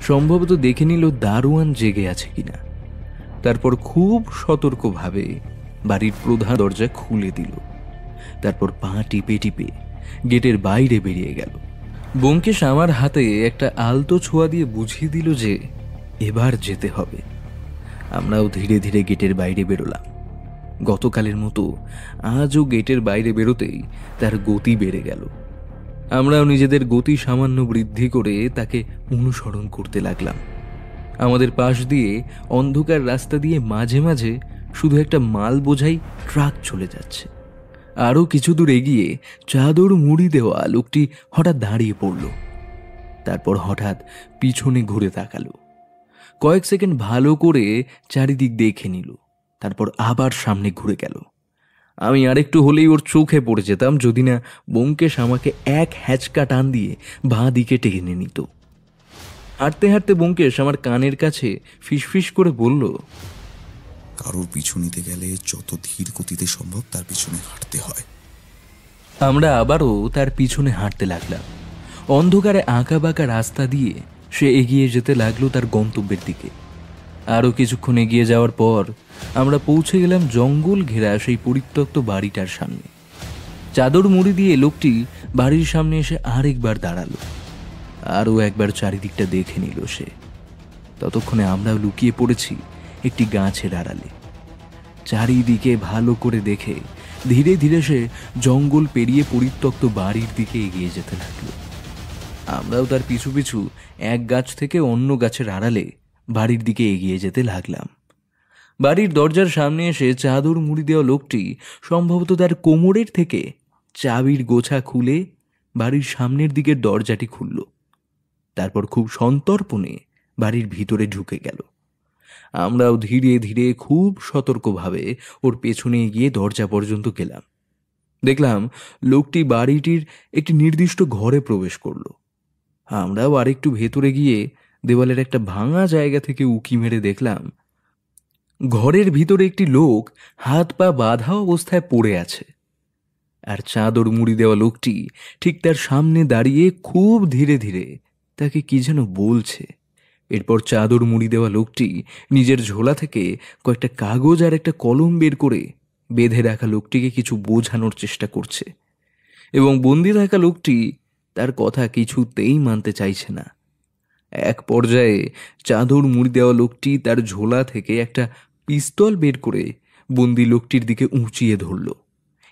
S2: সম্ভবত দেখে নিল দারোয়ান জেগে আছে কিনা। তারপর খুব সতর্কভাবে বাড়ির প্রধান দরজা খুলে দিল। তারপর পা টিপে টিপে গেটের বাইরে বেরিয়ে গেল। ব্যোমকেশ আমার হাতে একটা আলতো ছোঁয়া দিয়ে বুঝিয়ে দিল যে এবার যেতে হবে। আমরাও ধীরে ধীরে গেটের বাইরে বেরোলাম। গতকালের মতো আজও গেটের বাইরে বেরোতেই তার গতি বেড়ে গেল। আমরাও নিজেদের গতি সামান্য বৃদ্ধি করে তাকে অনুসরণ করতে লাগলাম। আমাদের পাশ দিয়ে অন্ধকার রাস্তা দিয়ে মাঝে মাঝে শুধু একটা মাল বোঝাই ট্রাক চলে যাচ্ছে। আরও কিছু দূর এগিয়ে চাদর মুড়ি দেওয়া লোকটি হঠাৎ দাঁড়িয়ে পড়ল। তারপর হঠাৎ পিছনে ঘুরে তাকালো। কয়েক সেকেন্ড ভালো করে চারিদিক দেখে নিল, তারপর আবার সামনে ঘুরে গেল। আমি আরেকটু হলেই ওর চোখে পড়ে যেতাম যদি না ব্যোমকেশ আমাকে এক হ্যাচকা টান দিয়ে বাঁ দিকে টেনে নিত। হাঁটতে হাঁটতে ব্যোমকেশ আমার কানের কাছে ফিসফিস করে বলল,
S4: কারোর পিছু নিতে গেলে যত ধীর গতিতে সম্ভব তার পিছনে হাঁটতে হয়।
S2: আমরা আবারও তার পিছনে হাঁটতে লাগলাম। অন্ধকারে আঁকা বাঁকা রাস্তা দিয়ে সে এগিয়ে যেতে লাগলো তার গন্তব্যের দিকে। আরও কিছুক্ষণ এগিয়ে যাওয়ার পর আমরা পৌঁছে গেলাম জঙ্গল ঘেরা সেই পরিত্যক্ত বাড়িটার সামনে। চাদর মুড়ি দিয়ে লোকটি বাড়ির সামনে এসে আরেকবার দাঁড়ালো। আরও একবার চারিদিকটা দেখে নিল সে। ততক্ষণে আমরাও লুকিয়ে পড়েছি একটি গাছের আড়ালে। চারিদিকে ভালো করে দেখে ধীরে ধীরে সে জঙ্গল পেরিয়ে পরিত্যক্ত বাড়ির দিকে এগিয়ে যেতে লাগলো। আমরাও তার পিছু পিছু এক গাছ থেকে অন্য গাছের আড়ালে বাড়ির দিকে এগিয়ে যেতে লাগলাম। বাড়ির দরজার সামনে এসে চাদর মুড়ি দেওয়া লোকটি সম্ভবত তার কোমরের থেকে চাবির গোছা খুলে বাড়ির সামনের দিকের দরজাটি খুলল। তারপর খুব সন্তর্পণে বাড়ির ভিতরে ঢুকে গেল। আমরাও ধীরে ধীরে খুব সতর্কভাবে ওর পেছনে গিয়ে দরজা পর্যন্ত গেলাম। দেখলাম লোকটি বাড়িটির একটি নির্দিষ্ট ঘরে প্রবেশ করল। আমরাও আরেকটু ভেতরে গিয়ে দেওয়ালের একটা ভাঙা জায়গা থেকে উকি মেরে দেখলাম ঘরের ভিতরে একটি লোক হাত পা বাঁধা অবস্থায় পড়ে আছে। আর চাদর মুড়ি দেওয়া লোকটি ঠিক তার সামনে দাঁড়িয়ে খুব ধীরে ধীরে তাকে কি যেন বলছে। এরপর চাদর মুড়ি দেওয়া লোকটি নিজের ঝোলা থেকে কয়েকটা কাগজ আর একটা কলম বের করে বেঁধে রাখা লোকটিকে কিছু বোঝানোর চেষ্টা করছে, এবং বন্দি থাকা লোকটি তার কথা কিছুতেই মানতে চাইছে না। এক পর্যায়ে চাদর মুড়ি দেওয়া লোকটি তার ঝোলা থেকে একটা পিস্তল বের করে বন্দি লোকটির দিকে উঁচিয়ে ধরল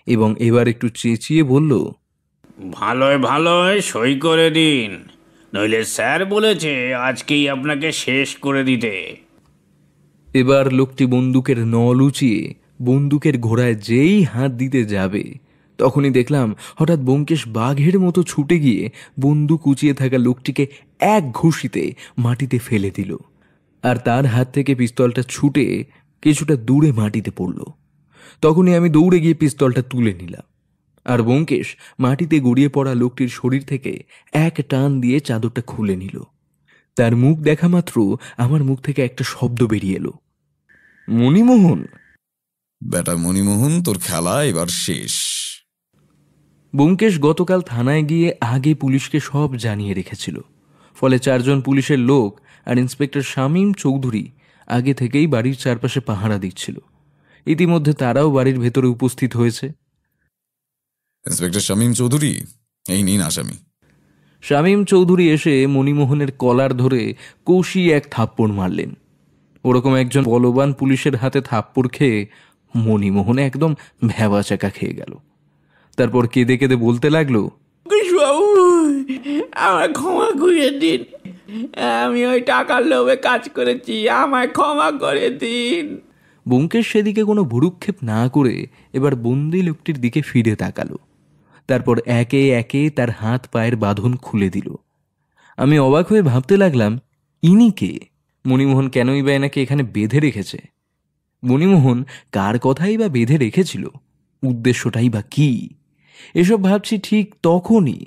S2: এবং এবার একটু চেঁচিয়ে বলল,
S9: ভালোয় ভালোয় সই করে দিন, নইলে স্যার বলেছে আজকেই আপনাকে শেষ করে দিতে।
S2: এবার লোকটি বন্দুকের নল উঁচিয়ে বন্দুকের ঘোড়ায় যেই হাত দিতে যাবে তখনই দেখলাম হঠাৎ ব্যোমকেশ বাঘের মতো ছুটে গিয়ে বন্দুক উঁচিয়ে থাকা লোকটিকে এক ঘুষিতে মাটিতে ফেলে দিল, আর তার হাত থেকে পিস্তলটা ছুটে কিছুটা দূরে মাটিতে পড়ল। তখনই আমি দৌড়ে গিয়ে পিস্তলটা তুলে নিলাম, আর ব্যোমকেশ মাটিতে গড়িয়ে পড়া লোকটির শরীর থেকে এক টান দিয়ে চাদরটা খুলে নিল। তার মুখ দেখা মাত্র আমার মুখ থেকে একটা শব্দ বেরিয়ে এলো, মণিমোহন।
S4: বেটা মণিমোহন, তোর খেলা এবার শেষ।
S2: ব্যোমকেশ গতকাল থানায় গিয়ে আগে পুলিশকে সব জানিয়ে রেখেছিল, ফলে 4 জন পুলিশের লোক আর ইন্সপেক্টর শামীম চৌধুরী আগে থেকেই বাড়ির চারপাশে পাহারা দিচ্ছিল। ইতিমধ্যে তারাও বাড়ির ভেতরে উপস্থিত হয়েছে।
S4: ইন্সপেক্টর শামীম চৌধুরী, এই নিন আসামি।
S2: শামীম চৌধুরী এসে মণিমোহনের কলার ধরে কষিয়ে এক থাপ্পড় মারলেন। ওরকম একজন বলবান পুলিশের হাতে থাপ্পড় খেয়ে মণিমোহন একদম ভ্যাবাচাকা খেয়ে গেল। তারপর কেঁদে কেঁদে বলতে লাগলো,
S9: আমায় ক্ষমা করে দিন, আমি ওই টাকার লোভে কাজ করেছি, আমায় ক্ষমা করে দিন।
S2: ব্যোমকেশ সেদিকে কোনো ভ্রুক্ষেপ না করে এবার বন্দি লোকটির দিকে ফিরে তাকালো। তারপর একে একে তার হাত পায়ের বাঁধন খুলে দিল। আমি অবাক হয়ে ভাবতে লাগলাম, ইনি কে? মণিমোহন কেনই বা এনাকে এখানে বেঁধে রেখেছে? মণিমোহন কার কথাই বা বেঁধে রেখেছিল? উদ্দেশ্যটাই বা কি? এসব ভাবছি ঠিক তখনই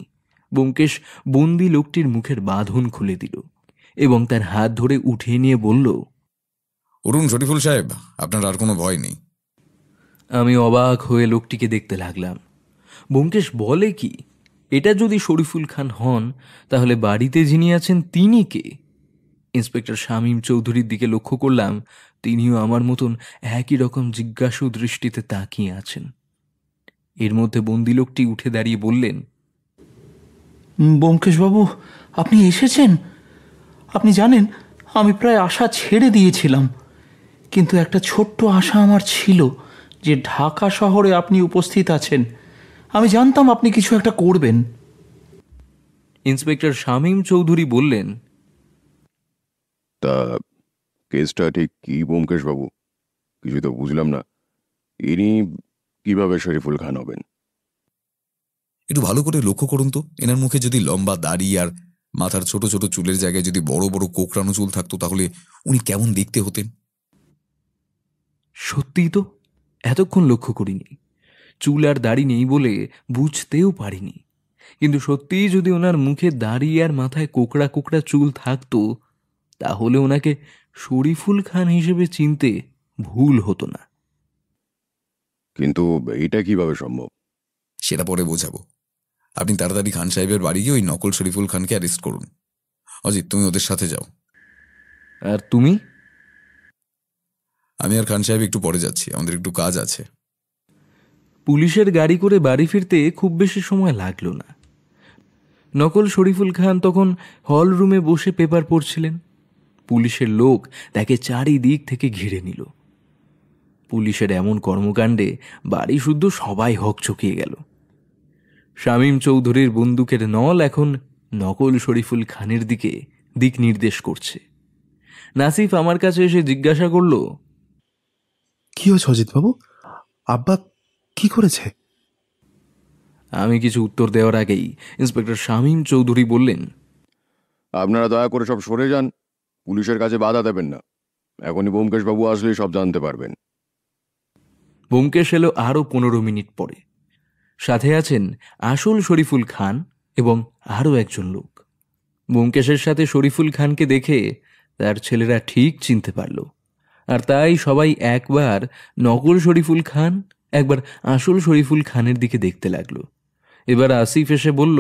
S2: ব্যোমকেশ বন্দি লোকটির মুখের বাঁধন খুলে দিল এবং তার হাত ধরে উঠিয়ে নিয়ে বলল,
S4: অরুণ শরীফুল সাহেব, আপনার আর কোনো ভয় নেই।
S2: আমি অবাক হয়ে লোকটিকে দেখতে লাগলাম। ব্যোমকেশ বলে কি, এটা যদি শরীফুল খান হন তাহলে বাড়িতে যিনি আছেন তিনি কে? ইন্সপেক্টর শামীম চৌধুরীর দিকে লক্ষ্য করলাম, তিনিও আমার মতন একই রকম জিজ্ঞাসু দৃষ্টিতে তাকিয়ে আছেন। এর মধ্যে বন্দি লোকটি উঠে দাঁড়িয়ে বললেন,
S10: ব্যোমকেশবাবু, আপনি এসেছেন? আপনি জানেন, আমি প্রায় আশা ছেড়ে দিয়েছিলাম, কিন্তু একটা ছোট্ট আশা আমার ছিল যে ঢাকা শহরে আপনি উপস্থিত আছেন। আমি জানতাম আপনি কিছু একটা করবেন।
S2: ইন্সপেক্টর শামীম চৌধুরী বললেন,
S11: তা কেসটা ঠিক কি ব্যোমকেশ বাবু? কিছু তো বুঝলাম না। ইনি কিভাবে শরীফুল খান হবেন?
S4: একটু ভালো করে লক্ষ্য করুন তো, এনার মুখে যদি লম্বা দাড়ি আর মাথার ছোট ছোট চুলের জায়গায় যদি বড় বড় কোকড়ানো চুল থাকতো তাহলে উনি কেমন দেখতে হতেন?
S2: সত্যিই তো, এতক্ষণ লক্ষ্য করিনি। চুল আর দাড়ি নেই বলে বুঝতেও পারিনি, কিন্তু সত্যিই যদি ওনার মুখে দাড়ি আর মাথায় কোকড়া কোকড়া চুল থাকতো তাহলে ওনাকে শরীফুল খান হিসেবে চিনতে ভুল হতো না।
S11: কিন্তু এইটা কিভাবে সম্ভব?
S4: সেটা পরে বোঝাবো। আপনি তাড়াতাড়ি খান সাহেবের বাড়ি গিয়ে ওই নকল শরীফুল খানকে অ্যারেস্ট করুন। অজিত, তুমি ওদের সাথে যাও।
S2: আর তুমি?
S4: আমি আর খান সাহেব একটু পরে যাচ্ছি, আমাদের একটু কাজ আছে।
S2: পুলিশের গাড়ি করে বাড়ি ফিরতে খুব বেশি সময় লাগলো না। নকল শরীফুল খান তখন হল রুমে বসে পেপার পড়ছিলেন। পুলিশের লোক তাকে চারিদিক থেকে ঘিরে নিল। পুলিশের এমন কর্মকাণ্ডে বাড়ি শুদ্ধ সবাই হকচকিয়ে গেল। শামীম চৌধুরীর বন্দুকের নল এখন নকল শরীফুল খানের দিকে দিক নির্দেশ করছে। নাসিফ আমার কাছে এসে জিজ্ঞাসা করল,
S8: কি হয়েছে অজিতবাবু? আব্বা কি করেছে?
S2: আমি কিছু উত্তর দেওয়ার আগেই ইন্সপেক্টর শামীম চৌধুরী বললেন,
S11: আপনারা দয়া করে সব সরে যান, পুলিশের কাছে বাধা দেবেন না। এখনই ব্যোমকেশ বাবু আসলেই সব জানতে পারবেন।
S2: ব্যোমকেশ এলো আরও 15 মিনিট পরে। সাথে আছেন আসল শরীফুল খান এবং আরও একজন লোক। ব্যোমকেশের সাথে শরীফুল খানকে দেখে তার ছেলেরা ঠিক চিনতে পারল, আর তাই সবাই একবার নকল শরীফুল খান, একবার আসল শরীফুল খানের দিকে দেখতে লাগলো। এবার আসিফ এসে বলল,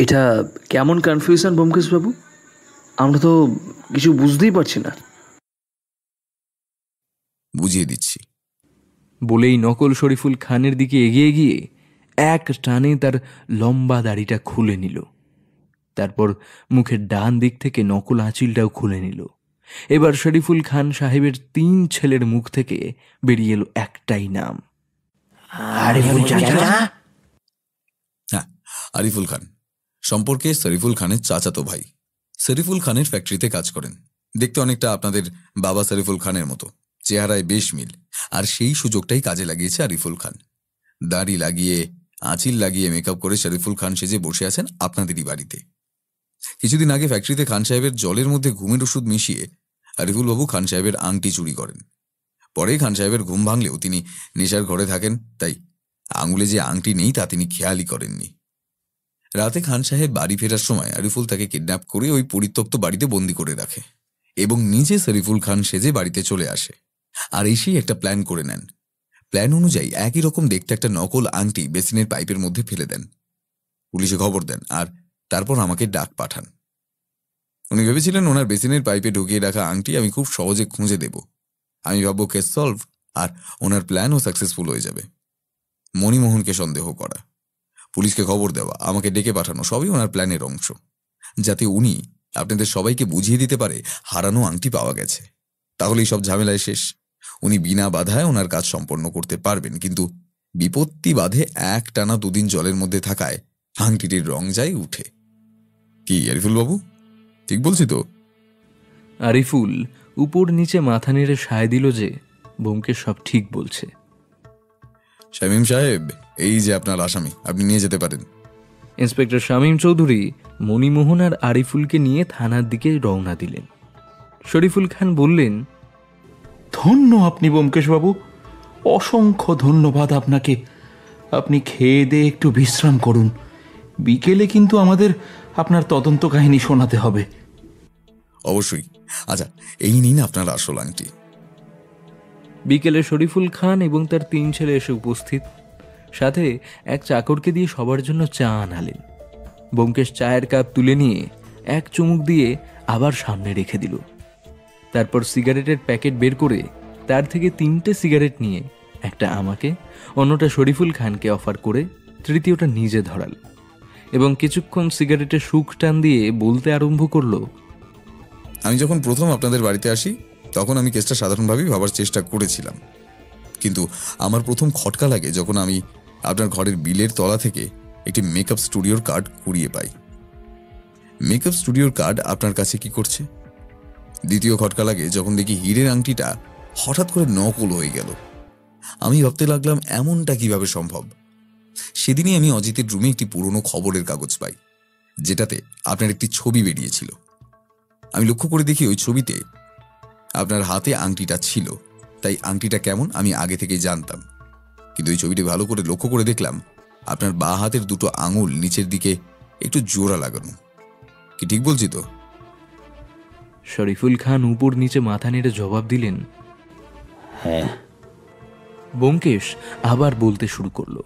S1: এটা কেমন কনফিউশন ব্যোমকেশবাবু? আমরা তো কিছু বুঝতেই পারছি না।
S4: বুঝিয়ে দিচ্ছি।
S2: বলেই নকল শরীফুল খানের দিকে এগিয়ে গিয়ে এক টানে তার লম্বা দাড়িটা খুলে নিল। তারপর মুখের ডান দিক থেকে নকল আঁচিলটাও খুলে নিল। এবার শরীফুল খান সাহেবের 3 ছেলের মুখ থেকে বেরিয়ে এলো একটাই নাম,
S4: হ্যাঁ, আরিফুল খান। সম্পর্কে শরীফুল খানের চাচাতো ভাই। শরীফুল খানের ফ্যাক্টরিতে কাজ করেন। দেখতে অনেকটা আপনাদের বাবা শরীফুল খানের মতো, চেহারায় বেশ মিল। আর সেই সুযোগটাই কাজে লাগিয়েছে আরিফুল খান। দাড়ি লাগিয়ে, আঁচিল লাগিয়ে, মেকআপ করে শরীফুল খান সেজে বসে আছেন আপনাদেরই বাড়িতে। কিছুদিন আগে ফ্যাক্টরিতে খান সাহেবের জলের মধ্যে ঘুমের ওষুধ মিশিয়ে আরিফুল বাবু খান সাহেবের আংটি চুরি করেন। পরে খান সাহেবের ঘুম ভাঙলেও তিনি নেশার ঘরে থাকেন, তাই আঙুলে যে আংটি নেই তা তিনি খেয়ালই করেননি। রাতে খান সাহেব বাড়ি ফেরার সময় আরিফুল তাকে কিডন্যাপ করে ওই পরিত্যক্ত বাড়িতে বন্দি করে রাখে এবং নিজে শরীফুল খান সেজে বাড়িতে চলে আসে। আর এসেই একটা প্ল্যান করে নেন। প্ল্যান অনুযায়ী একই রকম দেখতে একটা নকল আংটি বেসিনের পাইপের মধ্যে ফেলে দেন। পুলিশে খবর দেন আর তারপর আমাকে ডাক পাঠান। উনি ভেবেছিলেন ওনার বেসিনের পাইপে ঢুকিয়ে রাখা আংটি আমি খুব সহজে খুঁজে দেব। আমি ভাববো কেস সলভ, আর ওনার প্ল্যানও সাকসেসফুল হয়ে যাবে। মণিমোহনকে সন্দেহ করা, পুলিশকে খবর দেওয়া, আমাকে ডেকে পাঠানো সবই ওনার প্ল্যানের অংশ, যাতে উনি আপনাদের সবাইকে বুঝিয়ে দিতে পারে হারানো আংটি পাওয়া গেছে। তাহলেই সব ঝামেলায় শেষ। উনি বিনা বাধায় ওনার কাজ সম্পন্ন করতে পারবেন। কিন্তু বিপত্তি বাধে একটানা 2 দিন জলের মধ্যে থাকায় আংটিটির রং যায় উঠে। কি আরিফুল বাবু, ঠিক বলছি তো?
S2: আরিফুল উপর নিচে মাথা নেড়ে সায় দিল যে ব্যোমকেশ সব ঠিক বলছে।
S4: শামীম সাহেব, এই যে আপনার আসামি, আপনি নিয়ে যেতে পারেন।
S2: ইন্সপেক্টর শামীম চৌধুরী মণিমোহন আর আরিফুলকে নিয়ে থানার দিকে রওনা দিলেন। শরীফুল খান বললেন,
S10: ধন্য আপনি ব্যোমকেশবাবু, অসংখ্য ধন্যবাদ আপনাকে। আপনি খেয়ে দিয়ে একটু বিশ্রাম করুন। বিকেলে কিন্তু আমাদের আপনার তদন্ত কাহিনী শোনাতে হবে।
S4: অবশ্যই। আচ্ছা, এই নিন আপনার আসল আংটি।
S2: বিকেলে শরীফুল খান এবং তার 3 ছেলে এসে উপস্থিত, সাথে এক চাকরকে দিয়ে সবার জন্য চা আনালেন। ব্যোমকেশ চায়ের কাপ তুলে নিয়ে এক চুমুক দিয়ে আবার সামনে রেখে দিল। তারপর সিগারেটের প্যাকেট বের করে তার থেকে 3টে সিগারেট নিয়ে একটা আমাকে, অন্যটা শরীফুল খানকে অফার করে তৃতীয়টা নিজে ধরাল এবং কিছুক্ষণ সিগারেটের সুখ টান দিয়ে বলতে আরম্ভ করলো,
S4: আমি যখন প্রথম আপনাদের বাড়িতে আসি তখন আমি কেসটা সাধারণভাবেই ভাবার চেষ্টা করেছিলাম, কিন্তু আমার প্রথম খটকা লাগে যখন আমি আপনার ঘরের বিলের তলা থেকে একটি মেকআপ স্টুডিওর কার্ড কুড়িয়ে পাই। মেকআপ স্টুডিওর কার্ড আপনার কাছে কি করছে? দ্বিতীয় খটকা লাগে যখন দেখি হীরের আংটিটা হঠাৎ করে নকল হয়ে গেল। আমি ভাবতে লাগলাম এমনটা কিভাবে সম্ভব। সেদিনই আমি অজিতের রুমে একটি পুরনো খবরের কাগজ পাই, যেটাতে আপনার একটি ছবি বেরিয়েছিল। আমি লক্ষ্য করে দেখি ওই ছবিতে আপনার হাতে আংটিটা ছিল, তাই আংটিটা কেমন আমি আগে থেকেই জানতাম। কিন্তু ওই ছবিটি ভালো করে লক্ষ্য করে দেখলাম আপনার বাঁ হাতের দুটো আঙুল নিচের দিকে একটু জোড়া লাগানো। কি ঠিক বলছি তো?
S2: শরীফুল খান উপর নিচে মাথা নেড়ে জবাব দিলেন,
S7: হ্যাঁ।
S2: ব্যোমকেশ আবার বলতে শুরু করলো,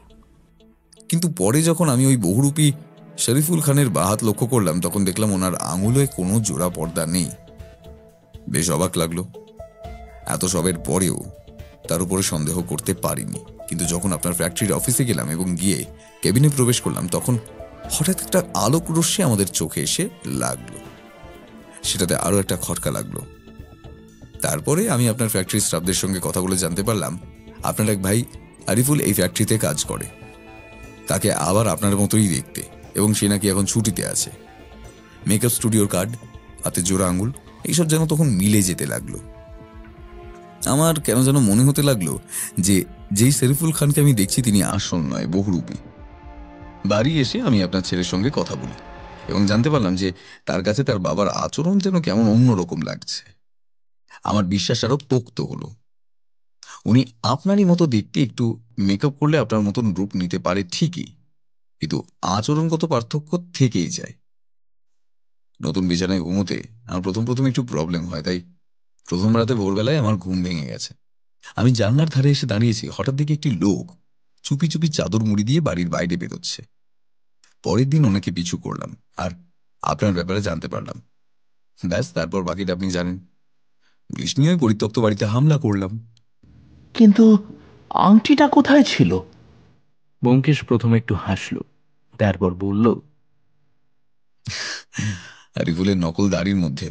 S4: কিন্তু পরে যখন আমি ওই বহুরূপী শরীফুল খানের বাঁ হাত লক্ষ্য করলাম তখন দেখলাম ওনার আঙুলে কোনো জোড়া পর্দা নেই। বেশ অবাক লাগলো। এত সবের পরেও তার উপরে সন্দেহ করতে পারিনি। কিন্তু যখন আপনার ফ্যাক্টরির অফিসে গেলাম এবং গিয়ে কেবিনে প্রবেশ করলাম তখন হঠাৎ একটা আলোক রশ্মি আমাদের চোখে এসে লাগলো। সেটাতে আরো একটা খটকা লাগলো। তারপরে আমি আপনার ফ্যাক্টরির স্টাফদের সঙ্গে কথা বলে জানতে পারলাম আপনার এক ভাই আরিফুল এই ফ্যাক্টরিতে কাজ করে। তাকে আবার আপনার মতোই দেখতে, এবং সে নাকি এখন ছুটিতে আছে। মেকআপ স্টুডিওর কার্ড, হাতে জোড়া আঙুল, এইসব যেন তখন মিলে যেতে লাগলো। আমার কেন যেন মনে হতে লাগলো যে যেই শরীফুল খানকে আমি দেখছি তিনি আসল নয়, বহুরূপী। বাড়ি এসে আমি আপনার ছেলের সঙ্গে কথা বলি এবং জানতে পারলাম যে তার কাছে তার বাবার আচরণ যেন কেমন অন্যরকম লাগছে। আমার বিশ্বাস আরো পোক্ত হলো। উনি আপনারই মতো দেখতে, একটু মেকআপ করলে আপনার মতন রূপ নিতে পারে ঠিকই, কিন্তু আচরণগত পার্থক্য থেকেই যায়। নতুন বিছানায় ঘুমোতে আমার প্রথম একটু প্রবলেম হয়, তাই প্রথম রাতে ভোরবেলায় আমার ঘুম ভেঙে গেছে। আমি জানলার ধারে এসে দাঁড়িয়েছি, হঠাৎ দেখি একটি লোক চুপি চুপি চাদর মুড়ি দিয়ে বাড়ির বাইরে বেরোচ্ছে। পরের দিন ওনাকে পিছু করলাম আর আপনার ব্যাপারে জানতে পারলাম। ব্যাস, তারপর বাকিটা আপনি জানেন। পুলিশ নিয়ে ওই পরিত্যক্ত বাড়িতে হামলা করলাম।
S10: কিন্তু আংটিটা কোথায় ছিল?
S2: ব্যোমকেশ প্রথমে একটু হাসলো, তারপর বলল,
S4: আরিফুলের নকল দাড়ির মধ্যে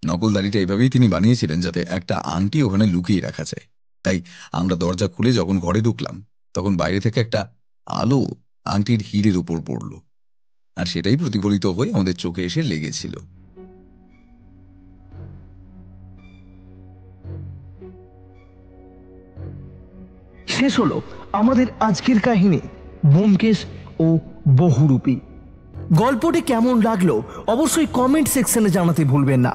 S4: নকল দাড়িটা এভাবেই তিনি বানিয়েছিলেন যাতে একটা আংটি ওখানে লুকিয়ে রাখা যায়। তাই আমরা দরজা খুলে যখন ঘরে ঢুকলাম তখন বাইরে থেকে একটা আলো আংটির হিরের উপর পড়ল, আর সেটাই প্রতিফলিত হয়ে আমাদের চোখে এসে লেগেছিল।
S13: শেষ হলো আমাদের আজকের কাহিনী ব্যোমকেশ ও বহুরূপী। গল্পটি কেমন লাগলো অবশ্যই কমেন্ট সেকশনে জানাতে ভুলবেন না।